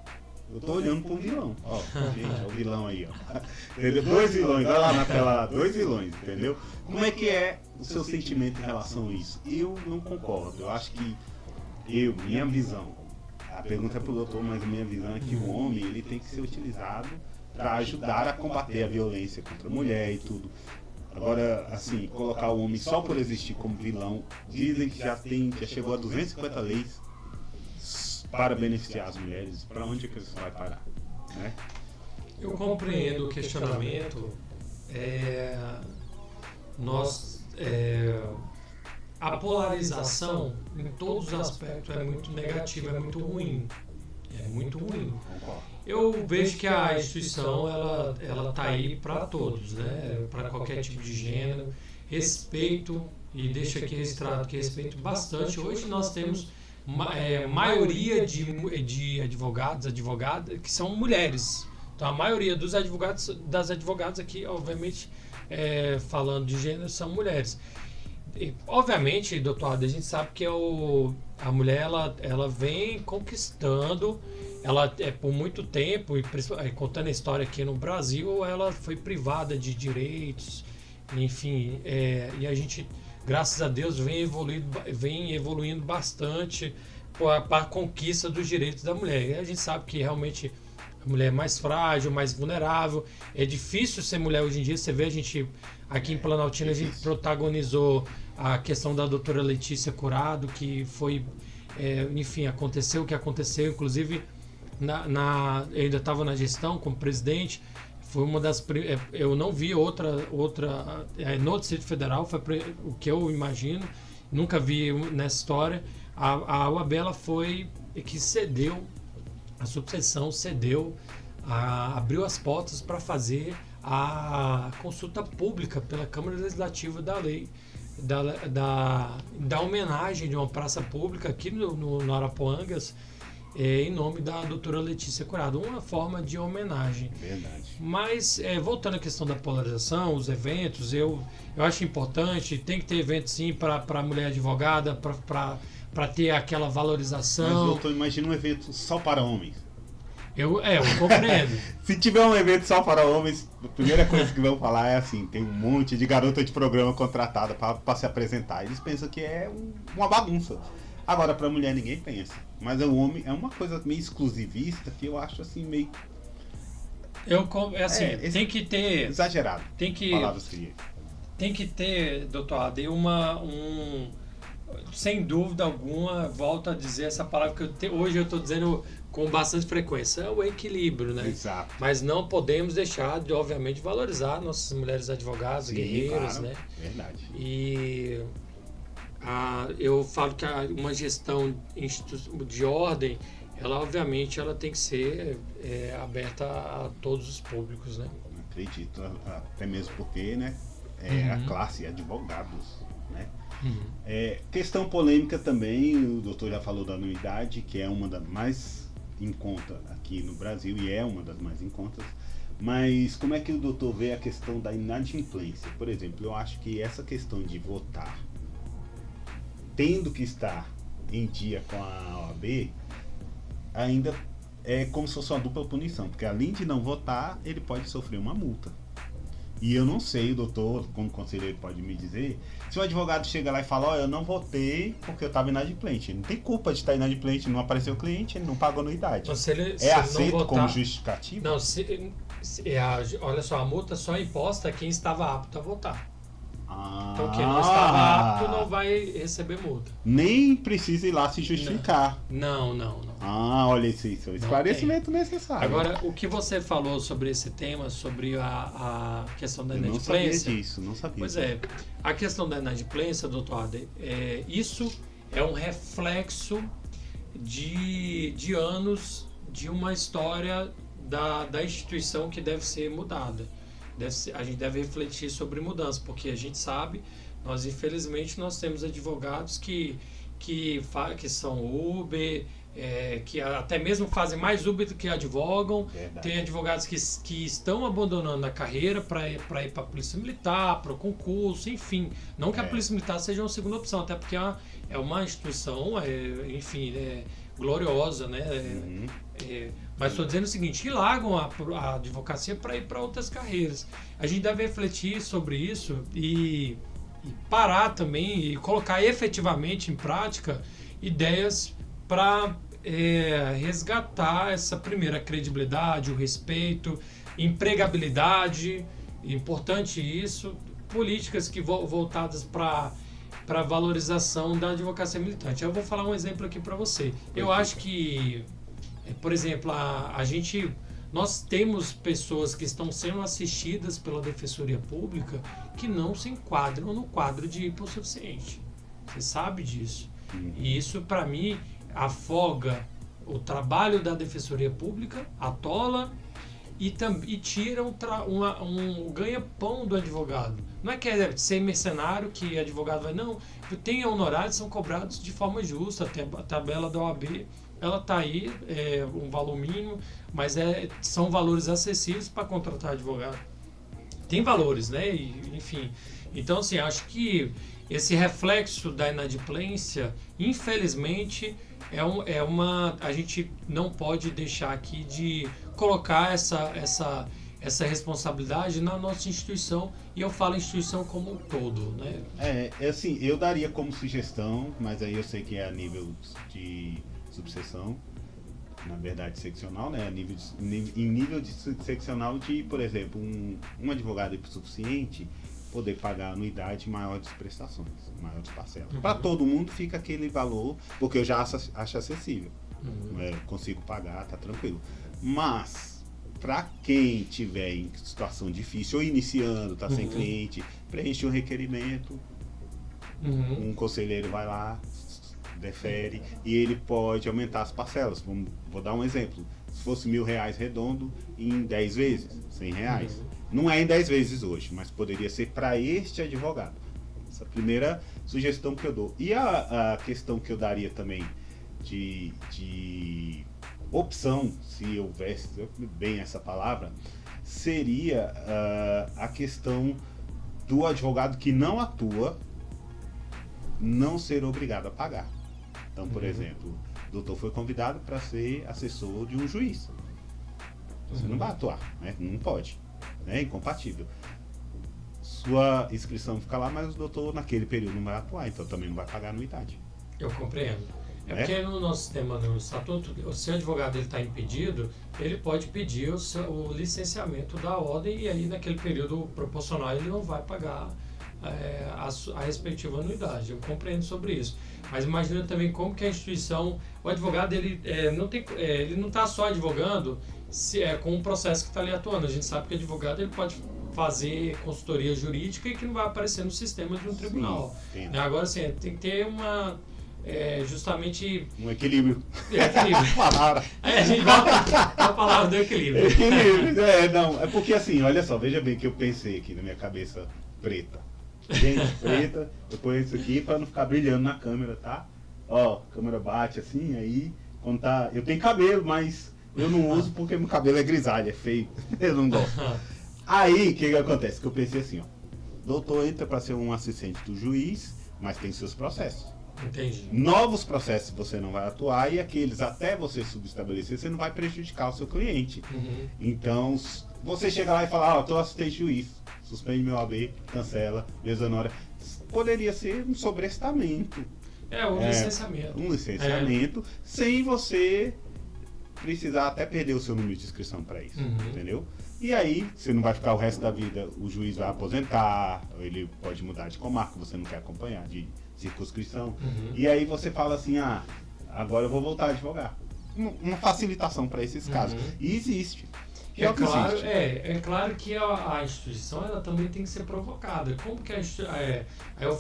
Eu tô olhando para um vilão, ó, gente, o vilão aí, ó. Entendeu? 2 vilões, olha lá na tela, 2 vilões, entendeu? Como é que é o seu sentimento em relação a isso? Eu não concordo, eu acho que minha visão, a pergunta é pro doutor, mas a minha visão é que o homem, ele tem que ser utilizado para ajudar a combater a violência contra a mulher e tudo. Agora, assim, colocar o homem só por existir como vilão, dizem que já chegou a 250 leis para beneficiar as mulheres. Para onde é que isso vai parar? Né? Eu compreendo o questionamento. A polarização, em todos os aspectos, é muito negativa, é muito ruim. É muito ruim. Eu vejo que a instituição ela tá aí para todos, né? Para qualquer tipo de gênero. Respeito, e deixo aqui registrado que respeito bastante. Hoje nós temos maioria de advogados, advogadas que são mulheres. Então a maioria dos advogados, das advogadas aqui, obviamente, falando de gênero, são mulheres. E, obviamente, doutor, a gente sabe que a mulher ela vem conquistando, ela por muito tempo, e contando a história aqui no Brasil, ela foi privada de direitos, enfim, e a gente, graças a Deus, vem evoluindo bastante para a conquista dos direitos da mulher. E a gente sabe que realmente a mulher é mais frágil, mais vulnerável. É difícil ser mulher hoje em dia. Você vê, a gente aqui em Planaltina, a gente protagonizou a questão da doutora Letícia Curado, que foi, enfim, aconteceu o que aconteceu. Inclusive, eu ainda estava na gestão como presidente. Foi uma das... eu não vi outra no Distrito Federal, foi o que eu imagino. Nunca vi nessa história. A OAB ela foi que cedeu, a subseção cedeu, abriu as portas para fazer a consulta pública pela Câmara Legislativa da lei, da homenagem de uma praça pública aqui no Arapuangas, em nome da doutora Letícia Curado, uma forma de homenagem. Verdade. Mas, voltando à questão da polarização, os eventos, eu acho importante, tem que ter evento sim para a mulher advogada, para ter aquela valorização. Mas, doutor, imagina um evento só para homens. Eu compreendo. Se tiver um evento só para homens, a primeira coisa que vão falar é assim, tem um monte de garota de programa contratada para se apresentar. Eles pensam que é uma bagunça. Agora, para mulher ninguém pensa. Mas o homem é uma coisa meio exclusivista que eu acho assim meio... tem que ter... Exagerado. Tem que ter, doutor Ade, sem dúvida alguma, volto a dizer essa palavra que hoje eu estou dizendo com bastante frequência, é o equilíbrio, né? Exato. Mas não podemos deixar de, obviamente, valorizar nossas mulheres advogadas, guerreiras, claro. né? Verdade. E eu falo que uma gestão de ordem, ela obviamente ela tem que ser aberta a todos os públicos, né? Acredito, até mesmo porque, né? a classe advogados, né? Uhum. Questão polêmica também, o doutor já falou da anuidade, que é uma das mais em conta aqui no Brasil e é uma das mais em contas. Mas como é que o doutor vê a questão da inadimplência? Por exemplo, eu acho que essa questão de votar, tendo que estar em dia com a OAB, ainda é como se fosse uma dupla punição, porque além de não votar, ele pode sofrer uma multa. E eu não sei, o doutor, como conselheiro, pode me dizer, se o advogado chega lá e fala, eu não votei porque eu estava inadimplente. Ele não tem culpa de estar inadimplente, não apareceu o cliente, ele não pagou anuidade. Então, se ele aceito não votar, como justificativo? Não, olha só, a multa só é imposta a quem estava apto a votar. Então quem não estava apto não vai receber multa. Nem precisa ir lá se justificar. Não. Olha isso, é o esclarecimento necessário. Agora, o que você falou sobre esse tema, sobre a questão da inadimplência... Eu não sabia disso, não sabia. Pois é, a questão da inadimplência, doutor Ader, isso é um reflexo de anos de uma história da instituição que deve ser mudada. A gente deve refletir sobre mudança, porque a gente sabe, infelizmente nós temos advogados que são Uber, que até mesmo fazem mais Uber do que advogam. Verdade. Tem advogados que estão abandonando a carreira para ir para a Polícia Militar, para o concurso, enfim. Não que a Polícia Militar seja uma segunda opção, até porque é uma instituição, enfim, gloriosa, né? Mas estou dizendo o seguinte, que largam a advocacia para ir para outras carreiras. A gente deve refletir sobre isso e parar também e colocar efetivamente em prática ideias para resgatar essa primeira credibilidade, o respeito, empregabilidade, importante isso, políticas voltadas para a valorização da advocacia militante. Eu vou falar um exemplo aqui para você. Eu acho que, por exemplo, nós temos pessoas que estão sendo assistidas pela Defensoria Pública que não se enquadram no quadro de hipossuficiente. Você sabe disso. E isso, para mim, afoga o trabalho da Defensoria Pública, atola e tira um ganha-pão do advogado. Não é que é ser mercenário que advogado vai, não. Tem honorários que são cobrados de forma justa, até a tabela da OAB, ela está aí, um valor mínimo, mas são valores acessíveis para contratar advogado. Tem valores, né? Enfim. Então, assim, acho que esse reflexo da inadimplência, infelizmente, a gente não pode deixar aqui de colocar essa responsabilidade na nossa instituição, e eu falo instituição como um todo, né? Assim, eu daria como sugestão, mas aí eu sei que é a nível de subseção, na verdade seccional, né? Em nível de seccional de, por exemplo, um advogado hipossuficiente poder pagar anuidade maior de prestações, maiores parcelas. Para todo mundo fica aquele valor, porque eu já acho acessível. Consigo pagar, tá tranquilo. Mas, para quem tiver em situação difícil ou iniciando, tá sem cliente, preenche um requerimento, um conselheiro vai lá, defere, e ele pode aumentar as parcelas. Vou dar um exemplo. Se fosse R$1.000 redondo, em 10 vezes, R$100. Não é em 10 vezes hoje, mas poderia ser para este advogado. Essa é a primeira sugestão que eu dou. E a questão que eu daria também de opção, se houvesse bem essa palavra, seria a questão do advogado que não atua não ser obrigado a pagar. Então, por exemplo, o doutor foi convidado para ser assessor de um juiz. Você não vai atuar, né? Não pode. É incompatível. Sua inscrição fica lá, mas o doutor naquele período não vai atuar, então também não vai pagar anuidade. Eu compreendo. Porque no nosso sistema, no estatuto, se o advogado está impedido, ele pode pedir o licenciamento da ordem, e aí naquele período proporcional ele não vai pagar a respectiva anuidade. Eu compreendo sobre isso. Mas imagina também como que a instituição, o advogado, ele não está só advogando com um processo que está ali atuando. A gente sabe que o advogado ele pode fazer consultoria jurídica e que não vai aparecer no sistema de um tribunal. Sim, agora, assim, tem que ter justamente... um equilíbrio. Equilíbrio. Palavra. A gente volta à palavra do equilíbrio. Equilíbrio. É porque assim, olha só, veja bem que eu pensei aqui na minha cabeça preta. Gente preta, eu ponho isso aqui pra não ficar brilhando na câmera, tá? Ó, a câmera bate assim, aí quando tá... Eu tenho cabelo, mas eu não uso porque meu cabelo é grisalho, é feio. Eu não gosto. Aí, o que acontece? Que eu pensei assim, ó. Doutor entra para ser um assistente do juiz, mas tem seus processos. Entendi. Novos processos você não vai atuar e aqueles até você subestabelecer, você não vai prejudicar o seu cliente. Então, você chega lá e fala, eu tô assistente juiz, suspende meu AB, cancela, desonora. Poderia ser um sobrestamento. Licenciamento. Um licenciamento, sem você precisar até perder o seu número de inscrição para isso, entendeu? E aí, você não vai ficar o resto da vida, o juiz vai aposentar, ou ele pode mudar de comarca, você não quer acompanhar, de circunscrição. E aí você fala assim, agora eu vou voltar a advogar. Uma facilitação para esses casos. E existe. É claro que a instituição ela também tem que ser provocada. Como que eu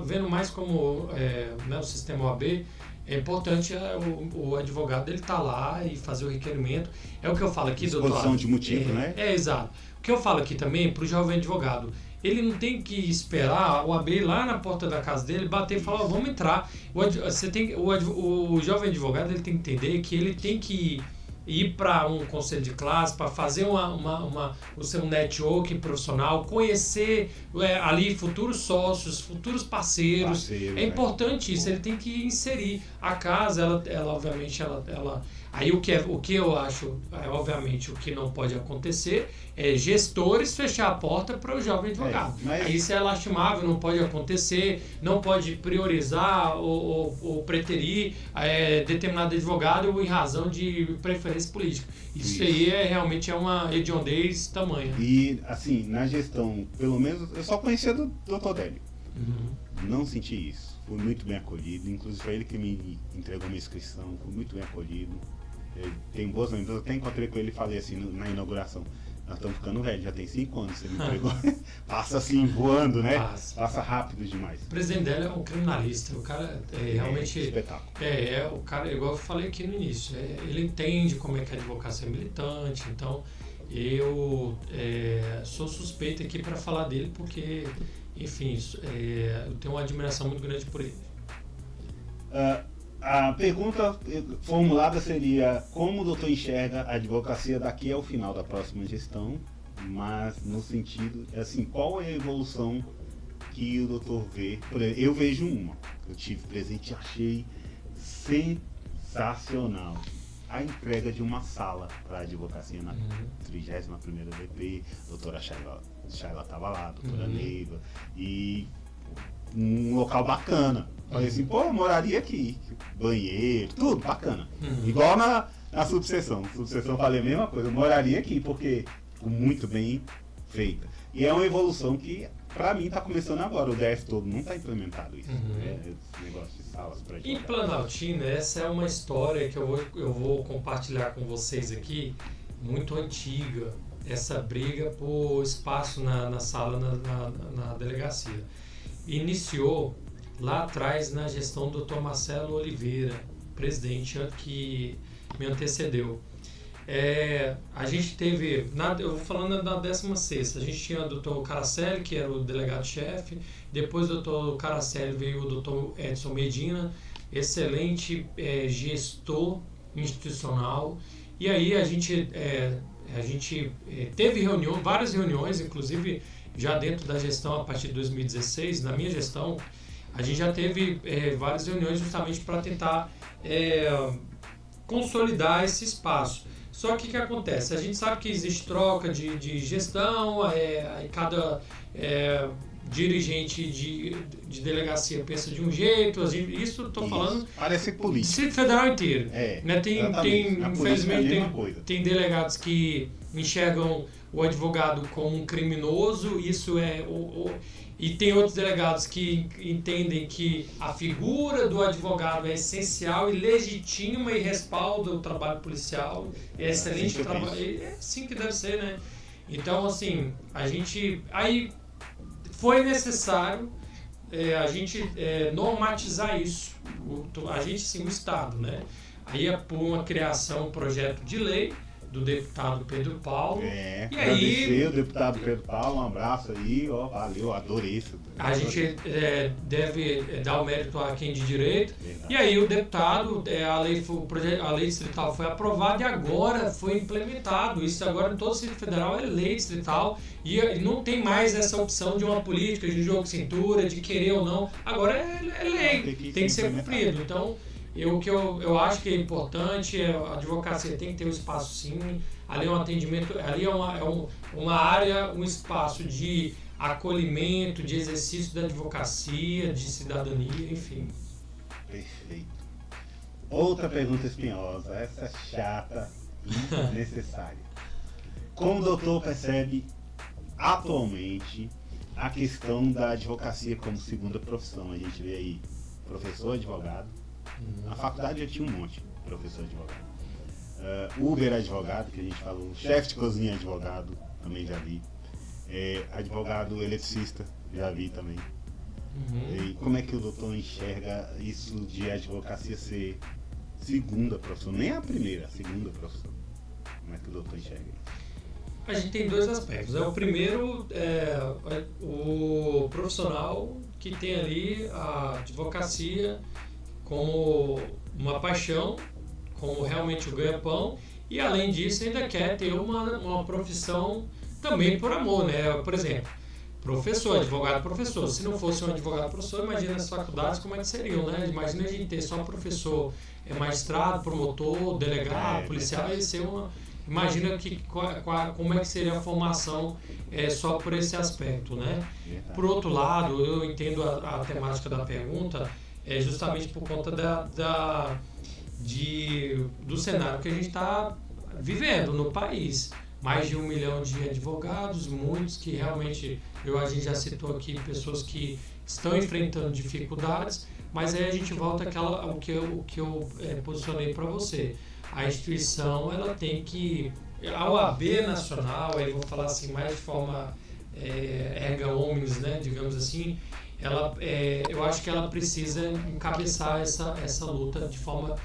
vendo mais como o sistema OAB, é importante o advogado ele estar lá e fazer o requerimento. É o que eu falo aqui, doutor. Exposição de motivo, né? Exato. O que eu falo aqui também para o jovem advogado, ele não tem que esperar o AB lá na porta da casa dele bater e falar, vamos entrar. O jovem advogado ele tem que entender que ele tem que ir para um conselho de classe, para fazer o seu networking profissional, conhecer ali futuros sócios, futuros parceiros. É importante isso, ele tem que inserir. A casa, ela obviamente, aí o que eu acho, obviamente, o que não pode acontecer é gestores fechar a porta para o jovem advogado. Isso é lastimável, não pode acontecer, não pode priorizar ou preterir determinado advogado em razão de preferência política. Isso aí realmente é uma hediondez tamanha. E, assim, na gestão, pelo menos, eu só conhecia do Dr. Délio. Não senti isso. Fui muito bem acolhido, inclusive foi ele que me entregou minha inscrição, fui muito bem acolhido. Tenho boas lembranças, eu até encontrei com ele e falei assim na inauguração, nós estamos ficando velhos, já tem 5 anos, você me entregou. Passa assim, voando, né? Passa rápido demais. O presidente dela é um criminalista, o cara realmente... espetáculo. O cara, igual eu falei aqui no início, ele entende como é que a advocacia é militante, então eu sou suspeito aqui para falar dele porque, enfim, eu tenho uma admiração muito grande por ele. A pergunta formulada seria como o doutor enxerga a advocacia daqui ao final da próxima gestão, mas no sentido, assim, qual é a evolução que o doutor vê? Por exemplo, eu vejo uma, eu tive presente e achei sensacional. A entrega de uma sala para a advocacia na 31ª DP, a doutora Shayla estava lá, a doutora Neiva, e um local bacana. Falei assim, eu moraria aqui, banheiro, tudo bacana. Igual na subseção. Subseção falei a mesma coisa, eu moraria aqui, porque muito bem feita. E é uma evolução que, pra mim, tá começando agora. O DF todo não tá implementado isso. Esse negócio de salas para advogar. Em Planaltina, essa é uma história que eu vou compartilhar com vocês aqui, muito antiga. Essa briga por espaço na sala, na delegacia. Iniciou lá atrás na gestão do Dr. Marcelo Oliveira, presidente que me antecedeu. A gente teve, eu vou falando da 16ª, a gente tinha o Dr. Caracelli, que era o delegado-chefe, depois do Dr. Caracelli veio o Dr. Edson Medina, excelente gestor institucional, e aí a gente teve várias reuniões, inclusive já dentro da gestão a partir de 2016, na minha gestão, a gente já teve várias reuniões justamente para tentar consolidar esse espaço. Só que o que acontece? A gente sabe que existe troca de gestão, cada dirigente de delegacia pensa de um jeito, isso estou falando... Parece política. Distrito Federal inteiro. Infelizmente, tem delegados que enxergam o advogado como um criminoso, isso e tem outros delegados que entendem que a figura do advogado é essencial e legitima e respalda o trabalho policial. É excelente trabalho. É assim que deve ser, né? Então, assim, aí foi necessário a gente normatizar isso. O Estado, né? Aí por uma criação, um projeto de lei do deputado Pedro Paulo. E aí, o deputado Pedro Paulo, um abraço aí, ó, valeu, adorei isso. A gente deve dar o mérito a quem de direito. Verdade. E aí o deputado, a lei distrital foi aprovada e agora foi implementado. Isso agora em todo o Distrito Federal é lei distrital e não tem mais essa opção de uma política, de jogo de cintura, de querer ou não. Agora é lei, tem que ser cumprido. Então, o que eu acho que é importante, a advocacia tem que ter um espaço sim. Ali é um atendimento, ali é uma área, um espaço de acolhimento, de exercício da advocacia, de cidadania, enfim. Perfeito. Outra pergunta espinhosa, essa é chata e necessária. Como o doutor percebe atualmente a questão da advocacia como segunda profissão? A gente vê aí professor advogado, na faculdade já tinha um monte de professor advogado. Uber advogado, que a gente falou, chefe de cozinha advogado, também já vi. Advogado eletricista, já vi também. E como é que o doutor enxerga isso de advocacia ser segunda profissão? Nem a primeira, a segunda profissão. Como é que o doutor enxerga isso? A gente tem dois aspectos. O primeiro é o profissional que tem ali a advocacia como uma paixão, como realmente o ganha-pão, e além disso ainda quer ter uma profissão também por amor, né? Por exemplo, professor, advogado, professor. Se não fosse um advogado, professor, imagina as faculdades como é que seriam, né? Imagina a gente ter só professor, magistrado, promotor, delegado, policial, ia ser uma... Imagina como é que seria a formação só por esse aspecto, né? Por outro lado, eu entendo a temática da pergunta justamente por conta do cenário que a gente está vivendo no país. Mais de 1 milhão de advogados, muitos que realmente, a gente já citou aqui, pessoas que estão enfrentando dificuldades, mas aí a gente volta ao que eu posicionei para você. A instituição, ela tem que... A OAB nacional, aí vou falar assim mais de forma erga omnes, né, digamos assim, eu acho que ela precisa encabeçar essa luta de forma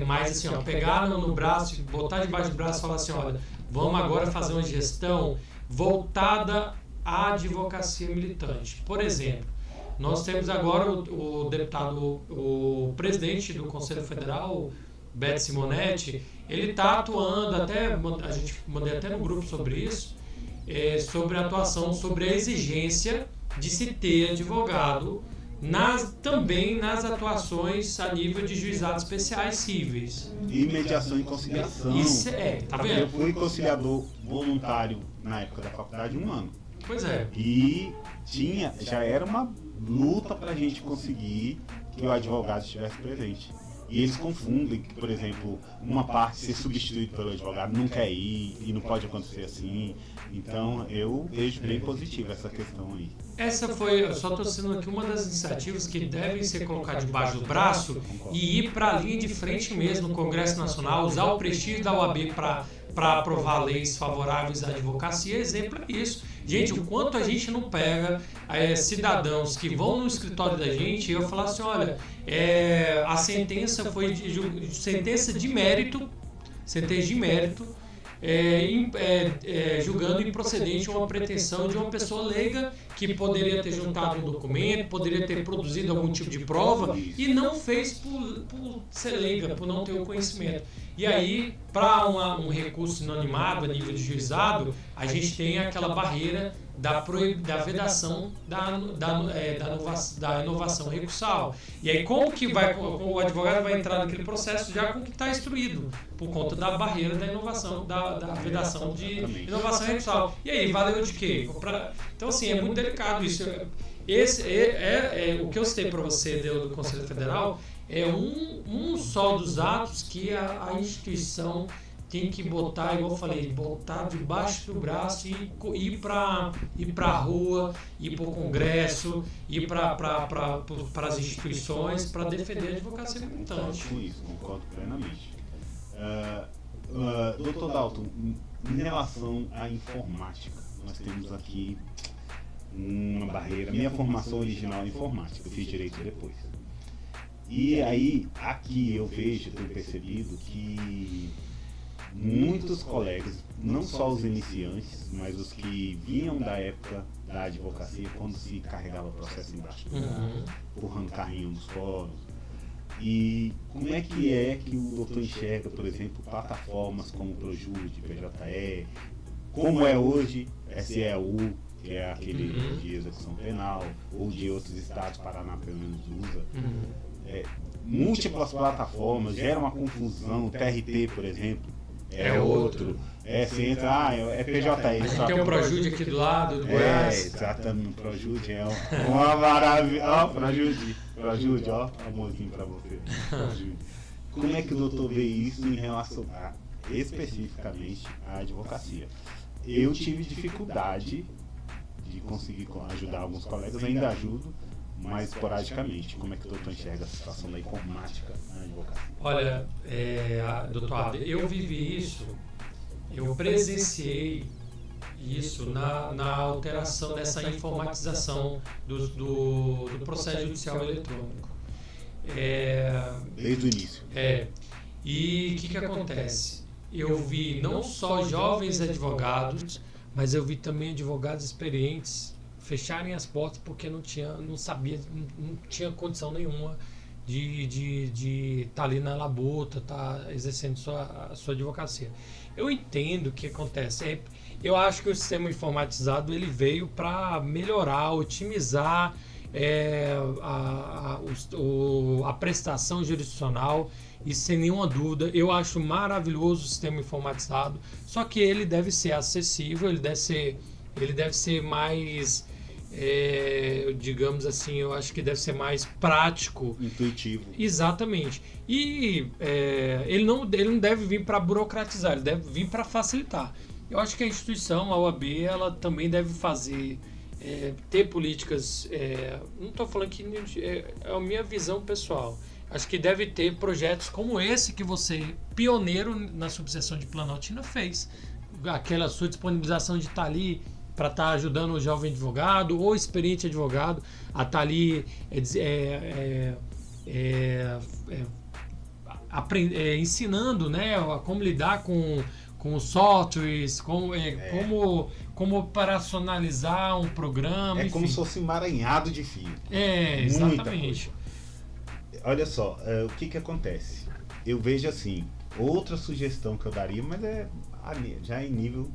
mais assim, pegar no braço, botar debaixo do braço e falar assim, olha, vamos agora fazer uma gestão voltada à advocacia militante. Por exemplo, nós temos agora o deputado, o presidente do Conselho Federal, Beto Simonetti, ele está atuando, a gente mandei até no grupo sobre isso, sobre a atuação, sobre a exigência de se ter advogado também nas atuações a nível de juizados especiais cíveis. E mediação e conciliação. Isso tá vendo? Eu fui conciliador voluntário na época da faculdade 1 ano. Pois é. E já era uma luta para a gente conseguir que o advogado estivesse presente. E eles confundem que, por exemplo, uma parte ser substituída pelo advogado não quer ir e não pode acontecer assim. Então, eu vejo bem positivo essa questão aí. Essa foi, eu só estou sendo aqui uma das iniciativas que devem ser colocadas debaixo do braço e ir para a linha de frente mesmo no Congresso Nacional, usar o prestígio da OAB para aprovar leis favoráveis à advocacia. Exemplo é isso. Gente, o quanto a gente não pega cidadãos que vão no escritório da gente e eu falar assim, olha, a sentença foi sentença de mérito, julgando improcedente uma pretensão de uma pessoa leiga que poderia ter juntado um documento, poderia ter produzido algum tipo de prova e não fez por ser leiga, por não ter o conhecimento. E aí, para um recurso inanimado a nível de juizado, a gente tem aquela barreira da vedação da inovação recursal. E aí, como o advogado vai entrar naquele processo já com o que está instruído, por conta da barreira da inovação, da vedação de inovação recursal. E aí, valeu de quê? Então, assim, é muito delicado isso. O que eu citei para você do Conselho Federal é um só dos atos que a instituição tem que botar, igual eu falei, botar debaixo do braço e ir para a rua, ir para o Congresso, ir para as instituições para defender a advocacia militante. Com isso, concordo plenamente. Dr. Dalton, em relação à informática, nós temos aqui uma barreira. Minha formação original é informática, eu fiz direito depois. E aí, aqui eu tenho percebido que muitos colegas, não só os iniciantes, mas os que vinham da época da advocacia, quando se carregava processo embaixo do braço, empurrando carrinho nos fóruns. E como é que o doutor enxerga, por exemplo, plataformas como o Projude, PJE, como é hoje SEU, que é aquele de execução penal, ou de outros estados, Paraná pelo menos usa. Múltiplas plataformas, gera uma confusão, o TRT, por exemplo, é outro. Você entra, é PJE. A gente tem um Projude aqui do lado, do Goiás. Exatamente, o Projude é uma maravilha. Ó, Projude, ó, amorzinho pra você. Projude. Como é que o doutor vê isso em relação especificamente à advocacia? Eu tive dificuldade de conseguir ajudar alguns colegas, ainda ajudo, mas esporadicamente. Como é que o doutor enxerga a situação da informática na advocacia? Olha, doutor Abner, eu vivi isso, eu presenciei isso na alteração dessa informatização do processo judicial eletrônico. Desde o início. E o que acontece? Eu vi não só jovens advogados, mas eu vi também advogados experientes fecharem as portas porque não tinha condição nenhuma de estar ali na labuta, estar exercendo a sua advocacia. Eu entendo o que acontece. Eu acho que o sistema informatizado ele veio para melhorar, otimizar a prestação jurisdicional, e sem nenhuma dúvida, eu acho maravilhoso o sistema informatizado, só que ele deve ser acessível, ele deve ser mais, digamos assim, eu acho que deve ser mais prático. Intuitivo. Exatamente. E ele não deve vir para burocratizar, ele deve vir para facilitar. Eu acho que a instituição, a OAB, ela também deve fazer, ter políticas, não estou falando que é a minha visão pessoal, acho que deve ter projetos como esse que você, pioneiro na subseção de Planaltina, fez. Aquela sua disponibilização de estar ali para estar ajudando o jovem advogado ou experiente advogado a estar ali ensinando, né, a como lidar com os softwares, como operacionalizar um programa. É enfim. como se fosse um emaranhado de fio. Exatamente. Olha só, o que acontece? Eu vejo assim, outra sugestão que eu daria, mas já em nível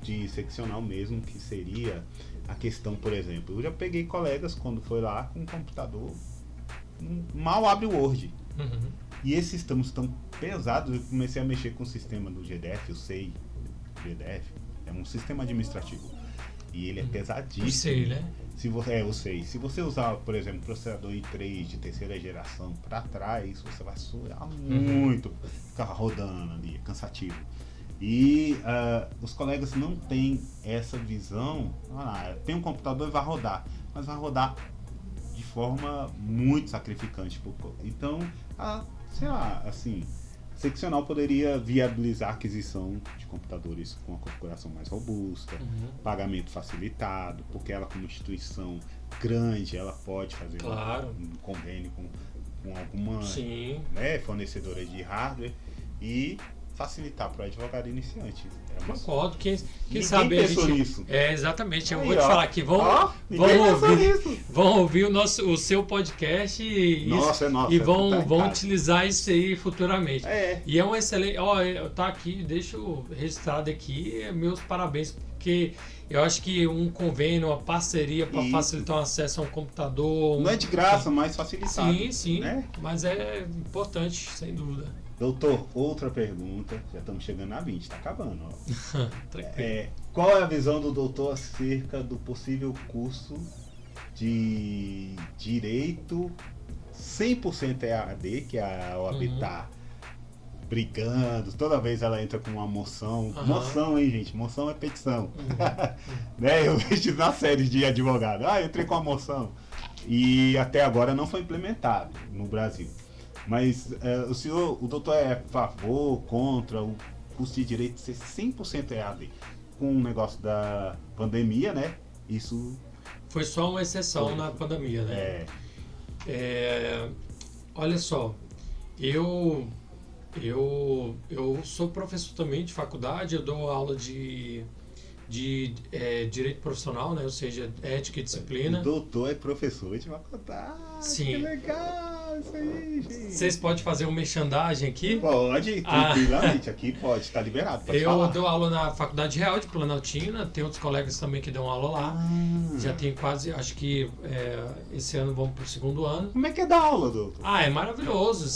de seccional mesmo, que seria a questão, por exemplo, eu já peguei colegas quando foi lá com um computador, mal abre o Word. E esses sistemas tão pesados, eu comecei a mexer com o sistema do GDF, eu sei, GDF é um sistema administrativo, e ele é pesadíssimo. Eu sei, né? Eu sei. Se você usar, por exemplo, processador i3 de terceira geração para trás, você vai suar muito, ficar rodando ali, é cansativo. E os colegas não têm essa visão. Tem um computador e vai rodar, mas vai rodar de forma muito sacrificante. Então, sei lá, assim, seccional poderia viabilizar a aquisição de computadores com uma configuração mais robusta, pagamento facilitado, porque ela, como instituição grande, ela pode fazer um convênio com alguma fornecedora de hardware e facilitar para o advogado iniciante. Concordo, quem sabe a gente... nisso. Exatamente, eu vou te falar aqui, vão ouvir o seu podcast e vão utilizar isso aí futuramente. E é um excelente... tá aqui, deixa eu registrado aqui, meus parabéns, porque eu acho que um convênio, uma parceria para facilitar o acesso a um computador... Não é de graça, mas facilitado. Sim, né? Mas é importante, sem dúvida. Doutor, outra pergunta, já estamos chegando a 20, está acabando. Tranquilo. Qual é a visão do doutor acerca do possível curso de Direito 100% EAD, que a OAB está brigando, toda vez ela entra com uma moção. Moção, hein, gente? Moção é petição. Né? Eu vejo nas séries de advogado. Eu entrei com a moção. E até agora não foi implementado no Brasil. Mas o doutor é a favor, contra o curso de Direito ser 100% EAD? Com o negócio da pandemia, né? Isso... Foi só uma exceção na pandemia, né? Olha só, eu Eu sou professor também de faculdade, eu dou aula de direito profissional, né? Ou seja, ética e disciplina. O doutor é professor de faculdade. Sim. Que legal isso aí, gente. Vocês podem fazer uma merchandising aqui? Pode, tranquilamente. Aqui pode, está liberado. Pode falar. Eu dou aula na Faculdade Real de Planaltina, tem outros colegas também que dão aula lá. Já tem quase, acho que esse ano vamos para o 2º ano. Como é que é dar aula, doutor? É maravilhoso.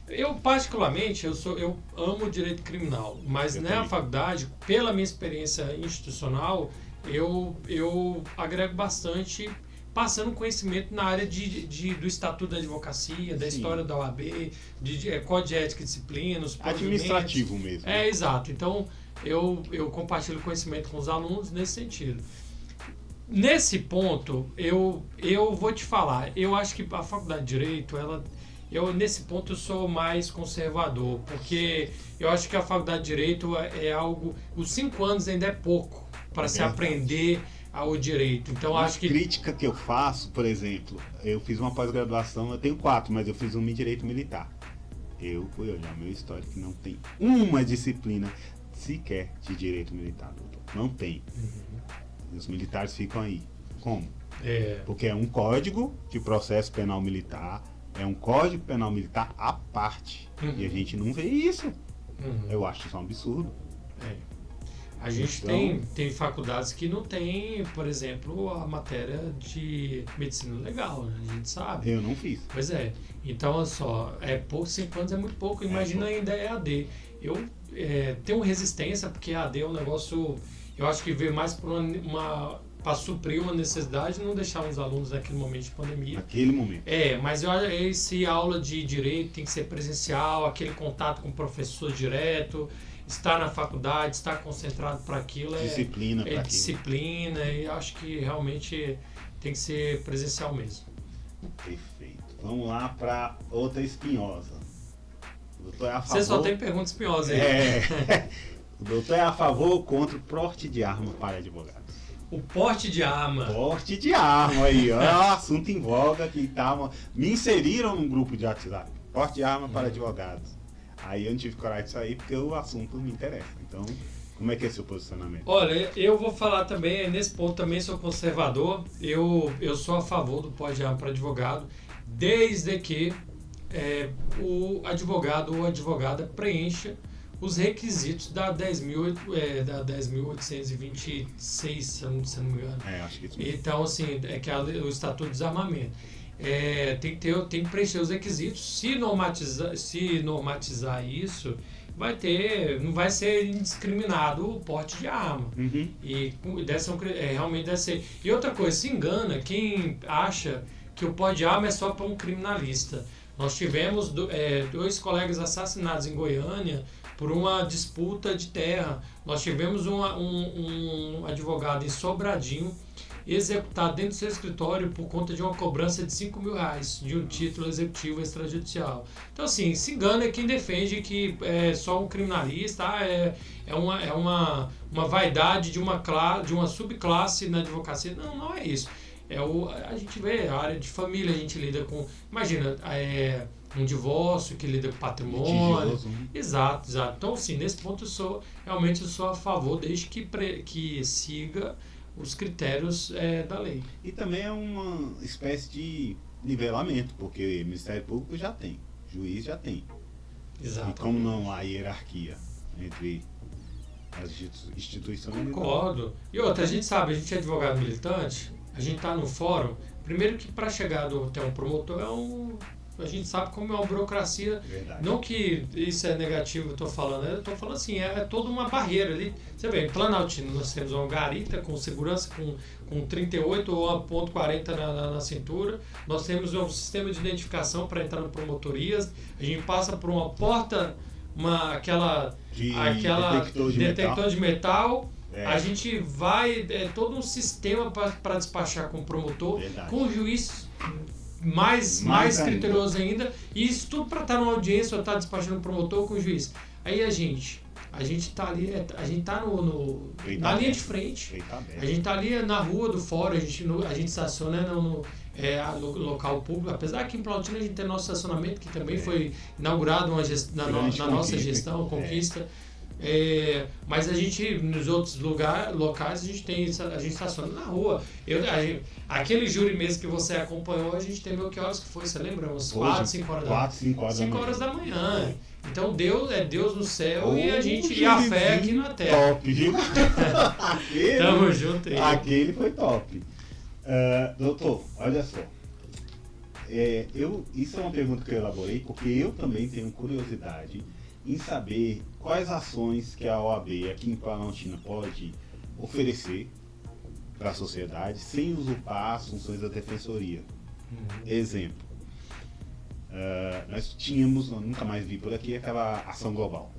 Eu particularmente, eu amo direito criminal, mas na faculdade, pela minha experiência institucional, eu agrego bastante, passando conhecimento na área do Estatuto da Advocacia, da história da OAB, de Código de Ética e Disciplina, os administrativo mesmo. Exato. Então, eu compartilho conhecimento com os alunos nesse sentido. Nesse ponto, eu vou te falar, eu acho que a Faculdade de Direito, nesse ponto eu sou mais conservador, porque eu acho que a Faculdade de Direito é algo, os 5 anos ainda é pouco para se aprender ao direito. Então acho que crítica que eu faço, por exemplo, eu fiz uma pós-graduação, eu tenho 4, mas eu fiz uma em direito militar. Eu fui olhar meu histórico que não tem uma disciplina sequer de direito militar, doutor. Não tem. Os militares ficam aí. Como? Porque é um código de processo penal militar, é um código penal militar à parte. E a gente não vê isso. Eu acho isso um absurdo. A gente tem faculdades que não tem, por exemplo, a matéria de medicina legal, né? A gente sabe. Eu não fiz. Pois é. Então, olha só, 5 anos é muito pouco. Imagina ainda EAD. Eu tenho resistência, porque EAD é um negócio, eu acho que veio mais para suprir uma necessidade e não deixar os alunos naquele momento de pandemia. Naquele momento. Mas esse aula de direito tem que ser presencial, aquele contato com o professor direto, estar na faculdade, estar concentrado para aquilo. Disciplina para aquilo. Disciplina, e acho que realmente tem que ser presencial mesmo. Perfeito. Vamos lá para outra espinhosa. O doutor é a favor... Você só tem pergunta espinhosa aí. O doutor é a favor ou contra o porte de arma para advogados? O porte de arma. Porte de arma aí, ó. Assunto em voga que me inseriram num grupo de WhatsApp. Porte de arma para advogados. Aí eu não tive coragem de sair porque o assunto me interessa. Então, como é que é seu posicionamento? Olha, eu vou falar também, nesse ponto também sou conservador. Eu sou a favor do porte de arma para advogado, desde que o advogado ou advogada preencha os requisitos da 10.826, se não me engano. Acho que isso mesmo. Então, assim, que é o Estatuto de Desarmamento. Tem que preencher os requisitos. Se normatizar isso, não vai ser indiscriminado o porte de arma. E realmente deve ser. E outra coisa, se engana quem acha que o porte de arma é só para um criminalista. Nós tivemos 2 colegas assassinados em Goiânia por uma disputa de terra. Nós tivemos um advogado em Sobradinho executado dentro do seu escritório por conta de uma cobrança de R$5.000 de um título executivo extrajudicial. Então, assim, se engana quem defende que é só um criminalista, é uma vaidade de uma subclasse na advocacia. Não é isso. A gente vê a área de família, a gente lida com... Imagina, um divórcio que lida com patrimônio. Litigioso, né? Exato. Então, assim, nesse ponto eu sou a favor, desde que siga os critérios da lei. E também é uma espécie de nivelamento, porque o Ministério Público já tem, juiz já tem. Exato. E como não há hierarquia entre as instituições... Concordo. E outra, a gente sabe, a gente é advogado militante, a gente está no fórum, primeiro que para chegar até um promotor a gente sabe como é uma burocracia. Verdade. Não que isso é negativo, eu estou falando assim, é toda uma barreira ali. Você vê, em Planaltina nós temos uma garita com segurança com 38 ou a ponto .40 na cintura. Nós temos um sistema de identificação para entrar no promotorias. A gente passa por uma porta, aquela detector de metal. A gente vai, todo um sistema para despachar com o promotor. Verdade. Com o juiz mais criterioso ainda, e isso tudo para estar numa audiência ou estar despachando o promotor com o juiz. Aí a gente está ali, a gente está na linha de frente, a gente está ali na rua do fórum, a gente estaciona local público, apesar que em Planaltina a gente tem nosso estacionamento, que também foi inaugurado na nossa gestão, conquista. Mas a gente, nos outros locais, a gente estaciona na rua. Aquele júri mesmo que você acompanhou, a gente teve que horas que foi, você lembra? Uns 4, 5 horas 5 horas da manhã. Então Deus é Deus no céu e a gente e a fé aqui na terra. Top, viu? Tamo junto aí. Aquele foi top. Doutor, olha só. Isso é uma pergunta que eu elaborei porque eu também tenho curiosidade em saber quais ações que a OAB aqui em Planaltina pode oferecer para a sociedade sem usurpar as funções da defensoria. Exemplo, nós tínhamos, eu nunca mais vi por aqui, aquela ação global.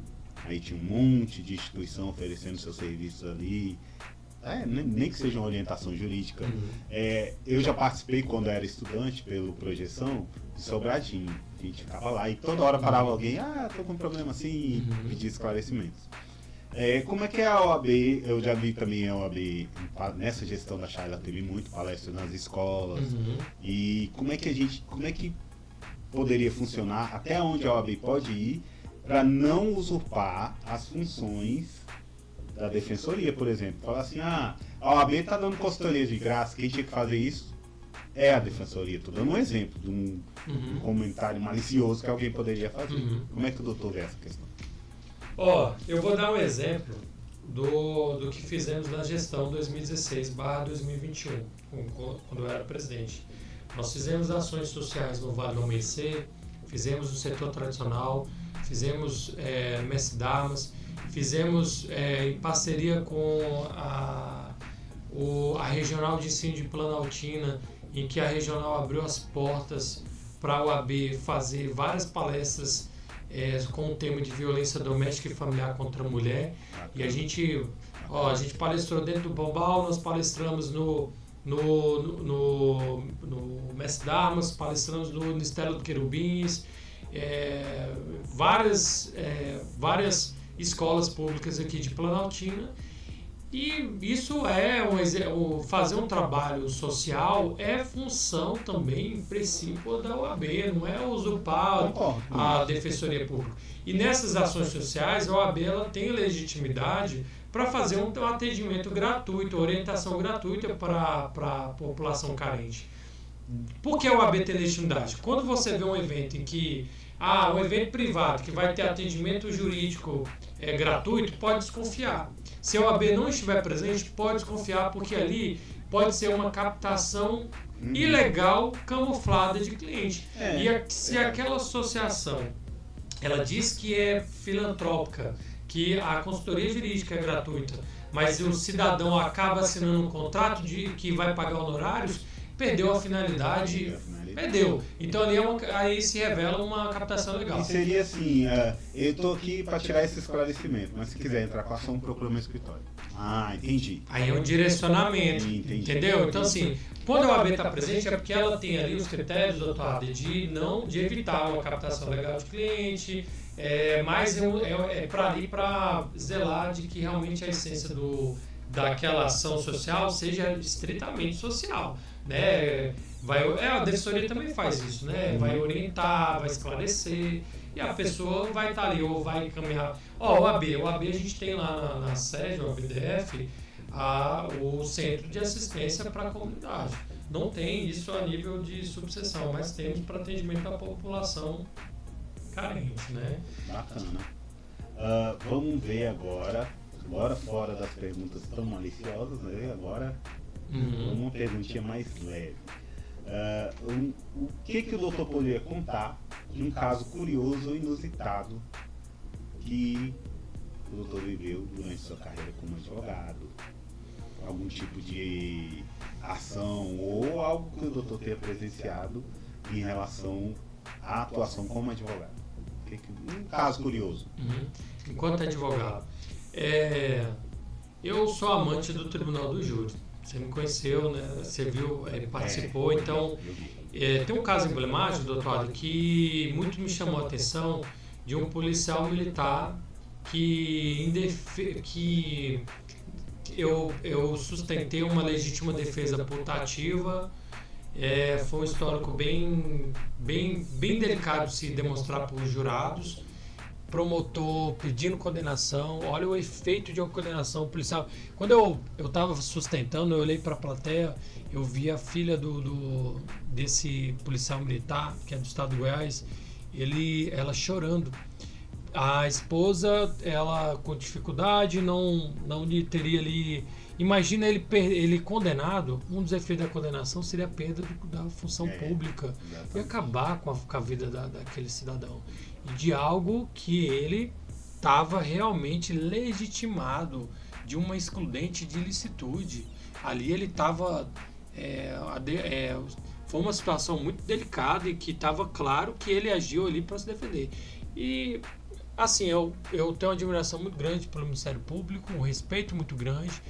Aí tinha um monte de instituição oferecendo seus serviços ali, nem que seja uma orientação jurídica. Eu já participei quando era estudante pelo Projeção de Sobradinho. A gente ficava lá e toda hora parava alguém, tô com um problema assim, e pedia esclarecimentos. Como é que é a OAB? Eu já vi também a OAB nessa gestão da Shayla, teve muito palestra nas escolas. E como é que poderia funcionar, até onde a OAB pode ir para não usurpar as funções da defensoria, por exemplo. Falar assim, a OAB está dando consultoria de graça, quem tinha que fazer isso é a defensoria. Estou dando um exemplo de um comentário malicioso que alguém poderia fazer. Como é que o doutor vê essa questão? Eu vou dar um exemplo do que fizemos na gestão 2016/2021, quando eu era presidente. Nós fizemos ações sociais no Vale do Almeicê, fizemos no setor tradicional, fizemos Mestre Damas, fizemos em parceria com a Regional de Ensino de Planaltina, em que a Regional abriu as portas para a OAB fazer várias palestras com o tema de violência doméstica e familiar contra a mulher. E a gente palestrou dentro do Bombal, nós palestramos no Mestre Damas, palestramos no Ministério do Querubins, várias escolas públicas aqui de Planaltina. E isso fazer um trabalho social é função também, em princípio, da OAB, não é usurpar a Defensoria Pública. E nessas ações sociais, a OAB ela tem legitimidade para fazer um atendimento gratuito, orientação gratuita para a população carente. Por que a OAB tem legitimidade? Quando você vê um evento em que um evento privado que vai ter atendimento jurídico gratuito, pode desconfiar. Se a OAB não estiver presente, pode desconfiar, porque ali pode ser uma captação ilegal, camuflada de cliente. Se aquela associação ela diz que é filantrópica, que a consultoria jurídica é gratuita, mas o cidadão acaba assinando um contrato de que vai pagar honorários, perdeu a finalidade. Perdeu. Então aí se revela uma captação legal. E seria assim, eu estou aqui para tirar esse esclarecimento, mas se quiser entrar com a ação, procura meu escritório. Entendi. Aí é um direcionamento, entendeu? Então assim, quando a OAB está presente é porque ela tem ali os critérios, doutor, de evitar uma captação legal de cliente, mas para zelar de que realmente a essência daquela ação social seja estritamente social, né? A defensoria também faz isso, né? Vai orientar, vai esclarecer, e a pessoa vai estar ali ou vai encaminhar. O AB a gente tem lá na sede, o ABDF, o Centro de Assistência para a Comunidade. Não tem isso a nível de subseção, mas temos para atendimento da população carente, né? Bacana. Vamos ver agora fora das perguntas tão maliciosas, né? Agora, uma perguntinha mais leve. O que o doutor poderia contar de um caso curioso ou inusitado que o doutor viveu durante sua carreira como advogado? Algum tipo de ação ou algo que o doutor tenha presenciado em relação à atuação como advogado? Um caso curioso. Enquanto advogado, eu sou amante do Tribunal do Júri. Você me conheceu, né? Você viu, participou, então tem um caso emblemático, doutor, que muito me chamou a atenção, de um policial militar que eu sustentei uma legítima defesa putativa Foi um histórico bem delicado de se demonstrar para os jurados. Promotor pedindo condenação, olha o efeito de uma condenação policial. Quando eu estava sustentando, eu olhei para a plateia, eu vi a filha desse policial militar, que é do estado de Goiás, ela chorando. A esposa, ela com dificuldade, não teria ali... Imagina ele condenado, um dos efeitos da condenação seria a perda da função pública e acabar com a vida daquele cidadão. E de algo que ele estava realmente legitimado, de uma excludente de ilicitude. Ali ele estava... foi uma situação muito delicada e que estava claro que ele agiu ali para se defender. E, assim, eu tenho uma admiração muito grande pelo Ministério Público, um respeito muito grande,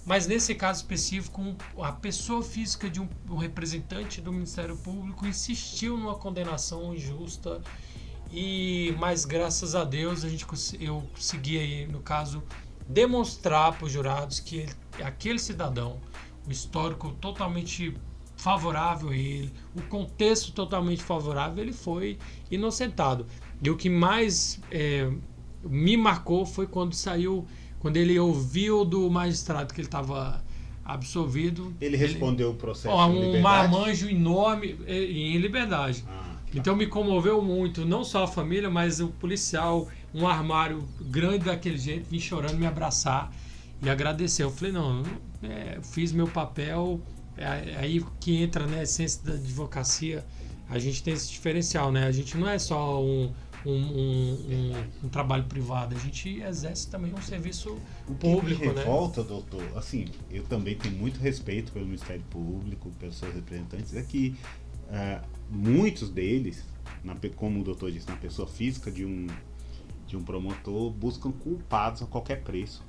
mas nesse caso específico, a pessoa física de um representante do Ministério Público insistiu numa condenação injusta, mas graças a Deus eu consegui aí, no caso, demonstrar para os jurados que aquele cidadão, o histórico totalmente favorável a ele, o contexto totalmente favorável, ele foi inocentado. E o que mais me marcou foi quando ele ouviu do magistrado que ele estava absolvido. Ele respondeu o processo em liberdade? Um marmanjo enorme em liberdade. Então me comoveu muito, não só a família, mas o policial, um armário grande daquele jeito, vim chorando, me abraçar e agradecer. Eu falei, fiz meu papel, aí que entra, né, a essência da advocacia. A gente tem esse diferencial, né? A gente não é só um trabalho privado, a gente exerce também um serviço público, né? O que me revolta, doutor, assim, eu também tenho muito respeito pelo Ministério Público, pelos seus representantes, é que muitos deles, como o doutor disse, na pessoa física de um promotor, buscam culpados a qualquer preço.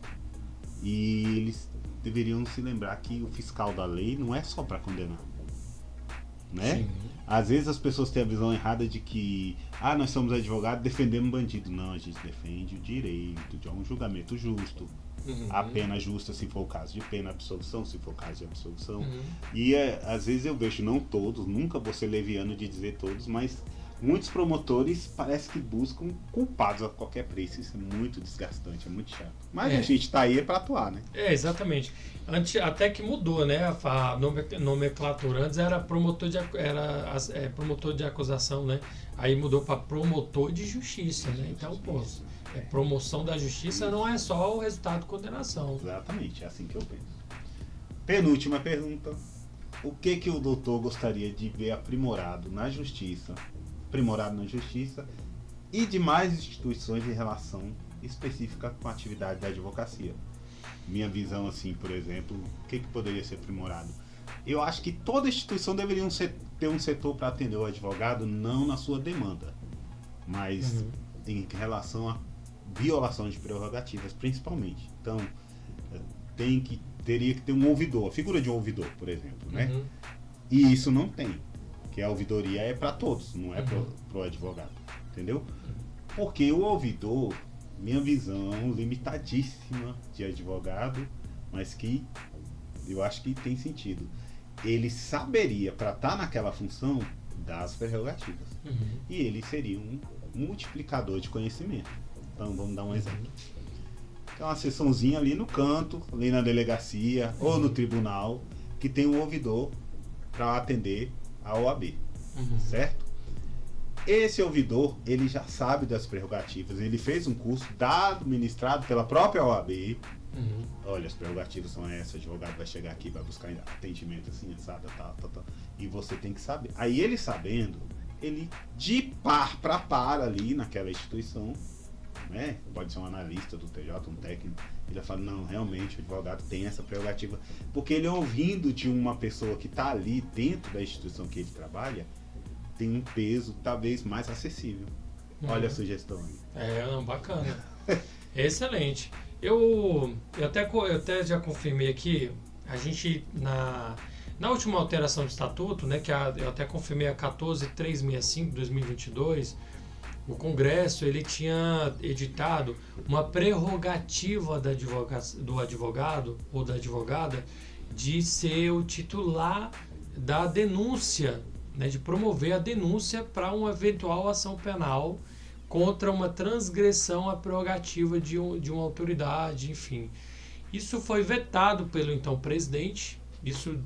E eles deveriam se lembrar que o fiscal da lei não é só para condenar, né? Sim. Às vezes as pessoas têm a visão errada de que nós somos advogados defendendo bandido. Não, a gente defende o direito de um julgamento justo, a pena justa se for o caso de pena, absolvição se for o caso de absolvição. E às vezes eu vejo, não todos, nunca vou ser leviano de dizer todos, mas muitos promotores parece que buscam culpados a qualquer preço. Isso é muito desgastante, é muito chato. Mas a gente tá aí para atuar, né? Exatamente. Até que mudou, né? A nomenclatura antes era promotor de acusação, né? Aí mudou para promotor de justiça, né? Então, promoção da justiça não é só o resultado de condenação. Exatamente, é assim que eu penso. Penúltima pergunta. O que o doutor gostaria de ver aprimorado na justiça e demais instituições em relação específica com a atividade da advocacia? Minha visão, assim, por exemplo, o que poderia ser aprimorado? Eu acho que toda instituição deveria ter um setor para atender o advogado, não na sua demanda, mas em relação à violação de prerrogativas, principalmente. Então, teria que ter um ouvidor, a figura de um ouvidor, por exemplo, né? E isso não tem, que a ouvidoria é para todos, não é para o advogado, entendeu? Porque o ouvidor, minha visão limitadíssima de advogado, mas que eu acho que tem sentido, ele saberia, para estar naquela função, das prerrogativas. E ele seria um multiplicador de conhecimento. Então vamos dar um exemplo. Tem uma sessãozinha ali no canto, ali na delegacia ou no tribunal, que tem um ouvidor para atender a OAB, certo? Esse ouvidor, ele já sabe das prerrogativas, ele fez um curso ministrado pela própria OAB. Olha, as prerrogativas são essas, o advogado vai chegar aqui, vai buscar atendimento assim, assado, tal. E você tem que saber. Aí ele sabendo, ele de par para par ali naquela instituição, né? Pode ser um analista do TJ, um técnico, ele fala, não, realmente o advogado tem essa prerrogativa, porque ele ouvindo de uma pessoa que está ali dentro da instituição que ele trabalha, tem um peso talvez mais acessível. Olha a sugestão aí. Bacana. Excelente. Eu até já confirmei aqui, a gente na última alteração do estatuto, né, que eu até confirmei a 14365 de 2022, o Congresso ele tinha editado uma prerrogativa do advogado ou da advogada de ser o titular da denúncia, né, de promover a denúncia para uma eventual ação penal contra uma transgressão à prerrogativa de uma autoridade, enfim. Isso foi vetado pelo então presidente, isso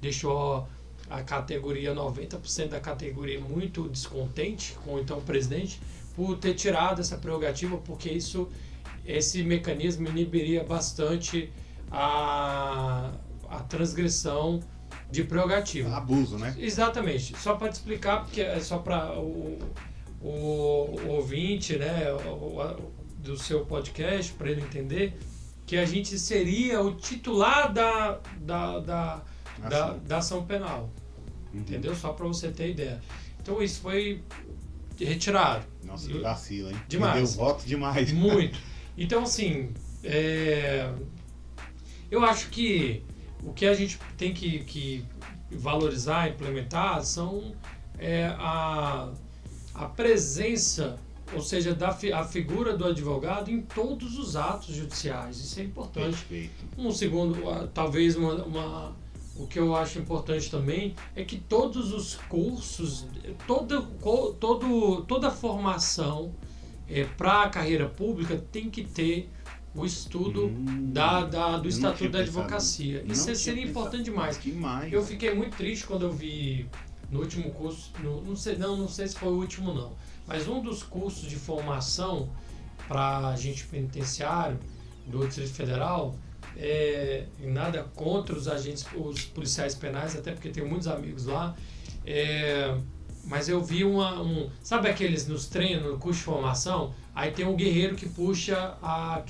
deixou a categoria, 90% da categoria muito descontente com o então presidente por ter tirado essa prerrogativa, porque esse mecanismo inibiria bastante a transgressão de prerrogativa. Abuso, né? Exatamente. Só para te explicar, porque é só para o ouvinte, né, do seu podcast, para ele entender que a gente seria o titular da ação penal. Entendeu? Só para você ter ideia. Então isso foi retirado. Nossa, que vacilo, hein? Demais. Deu voto demais. Muito. Então, assim, eu acho que o que a gente tem que valorizar, implementar, são a presença, ou seja, a figura do advogado em todos os atos judiciais. Isso é importante. Perfeito. Um segundo, talvez o que eu acho importante também é que todos os cursos, toda a formação para a carreira pública tem que ter o estudo do Estatuto da Advocacia. Isso seria importante demais. Eu fiquei muito triste quando eu vi no último curso, não sei se foi o último não, mas um dos cursos de formação para agente penitenciário do Distrito Federal, nada contra os policiais penais, até porque tenho muitos amigos lá, mas eu vi sabe aqueles nos treinos, no curso de formação, aí tem um guerreiro que puxa a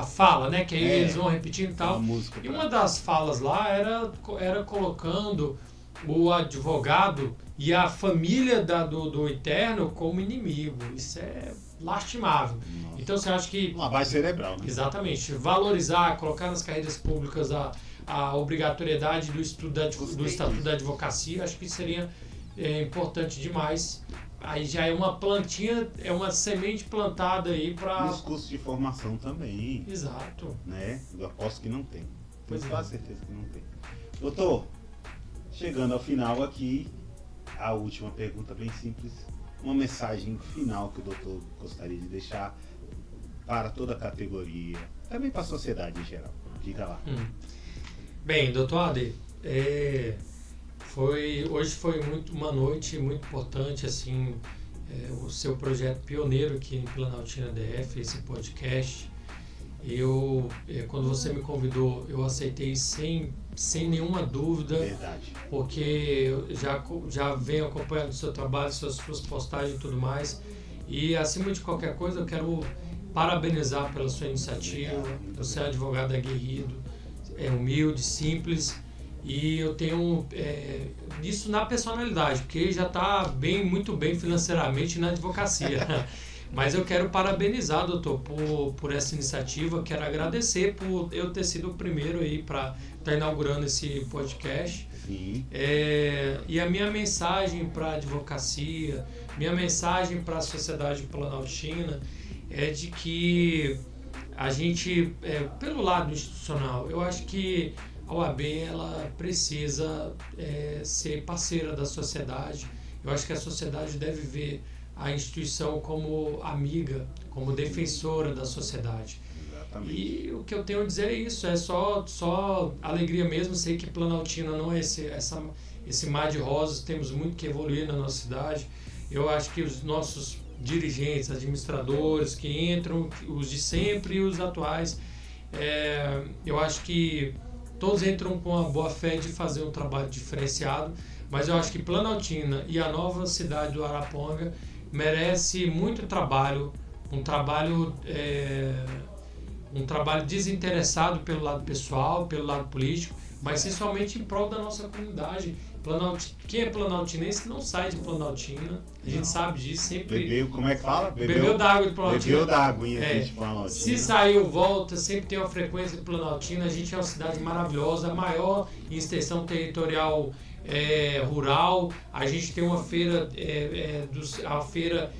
fala, né, que aí eles vão repetindo e tal, e uma das falas lá era colocando o advogado e a família do interno como inimigo. Isso é lastimável. Nossa. Então você acha que... Lavagem cerebral, né? Exatamente. Valorizar, colocar nas carreiras públicas a obrigatoriedade do estudo do Estatuto da Advocacia, acho que seria importante demais. Aí já é uma plantinha, é uma semente plantada aí para... Nos cursos de formação também. Exato. Né? Eu aposto que não tem. Pois Tenho quase certeza que não tem. Doutor, chegando ao final aqui, a última pergunta bem simples. Uma mensagem final que o doutor gostaria de deixar para toda a categoria, também para a sociedade em geral. Diga lá. Bem, doutor Ade, hoje foi uma noite muito importante, assim, o seu projeto pioneiro aqui em Planaltina DF, esse podcast. Quando você me convidou, eu aceitei sem nenhuma dúvida. Verdade. Porque eu já venho acompanhando o seu trabalho, suas postagens e tudo mais. E, acima de qualquer coisa, eu quero parabenizar pela sua iniciativa. Você é advogado aguerrido, é humilde, simples. E eu tenho isso na personalidade, porque já está muito bem financeiramente na advocacia. Mas eu quero parabenizar, doutor, por essa iniciativa. Quero agradecer por eu ter sido o primeiro aí para estar inaugurando esse podcast. Sim. E a minha mensagem para a advocacia, minha mensagem para a sociedade planaltina é de que a gente, pelo lado institucional, eu acho que a OAB ela precisa ser parceira da sociedade. Eu acho que a sociedade deve ver a instituição como amiga, como defensora da sociedade. Exatamente. E o que eu tenho a dizer é isso, é só alegria mesmo. Sei que Planaltina não é esse mar de rosas, temos muito que evoluir na nossa cidade. Eu acho que os nossos dirigentes, administradores que entram, os de sempre e os atuais, eu acho que todos entram com a boa fé de fazer um trabalho diferenciado, mas eu acho que Planaltina e a nova cidade do Araponga merece muito trabalho, um trabalho desinteressado pelo lado pessoal, pelo lado político, mas principalmente em prol da nossa comunidade. Quem é planaltinense não sai de Planaltina, a gente sabe disso, sempre... Bebeu, como é que fala? Bebeu d'água de Planaltina. Bebeu d'água de Planaltina. Se saiu, volta, sempre tem uma frequência de Planaltina. A gente é uma cidade maravilhosa, a maior em extensão territorial rural. A gente tem uma feira, a feira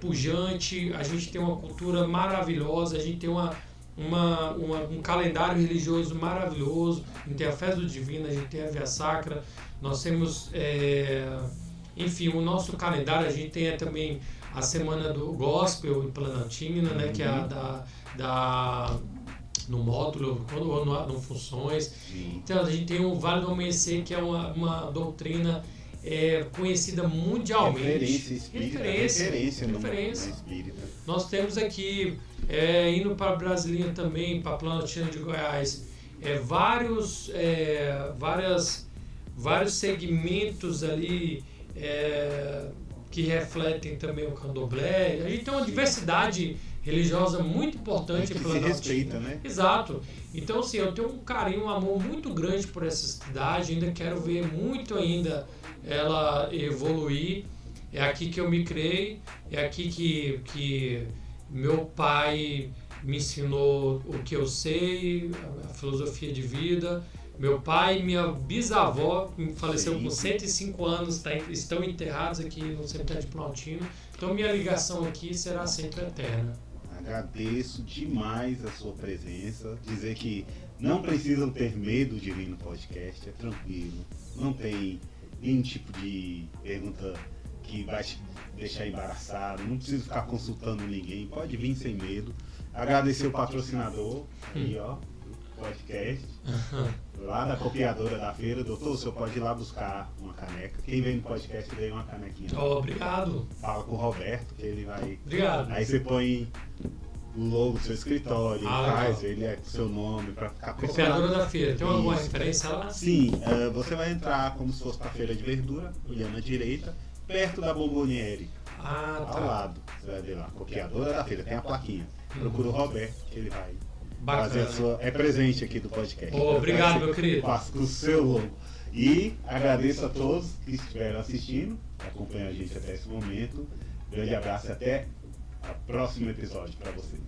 pujante, a gente tem uma cultura maravilhosa, a gente tem uma um calendário religioso maravilhoso. A gente tem a Festa do Divino, a gente tem a Via Sacra, nós temos, enfim, o nosso calendário, a gente tem também a Semana do Gospel em Planaltina, né, que é a no módulo, ou no Funções. Sim. Então a gente tem o Vale do Amanhecer, que é uma doutrina conhecida mundialmente. Referência espírita. Referência. No espírita. Nós temos aqui, indo para Brasília também, para Planaltina de Goiás, vários segmentos ali que refletem também o candomblé. A gente tem uma diversidade religiosa muito importante que em se respeita, né? Exato. Então, assim, eu tenho um carinho, um amor muito grande por essa cidade, ainda quero ver muito ainda ela evoluir. É aqui que eu me criei, é aqui que meu pai me ensinou o que eu sei, a filosofia de vida. Meu pai e minha bisavó faleceu com 105 anos, estão enterrados aqui no cemitério de Planaltina. Então minha ligação aqui será sempre eterna. Agradeço demais a sua presença. Dizer que não precisam ter medo de vir no podcast, é tranquilo. Não tem nenhum tipo de pergunta que vai te deixar embaraçado. Não precisa ficar consultando ninguém. Pode vir sem medo. Agradecer o patrocinador aí, ó, do podcast. Lá da copiadora da feira. Doutor, o senhor pode ir lá buscar uma caneca. Quem vem no podcast ganha uma canequinha. Obrigado. Fala com o Roberto que ele vai... Obrigado. Aí você põe o logo do seu escritório, faz, ele é com o seu nome para ficar personalizado. Copiadora da feira, tem alguma referência lá? Sim, você vai entrar como se fosse para a feira de verdura, olhando à direita, perto da Bomboniere. Tá. Ao lado, você vai ver lá, copiadora da feira, tem a plaquinha. Procura o Roberto que ele vai... fazer a sua... É presente aqui do podcast. Obrigado, meu querido. Faço com o seu logo. E agradeço a todos que estiveram assistindo, acompanham a gente até esse momento. Grande abraço e até o próximo episódio para vocês.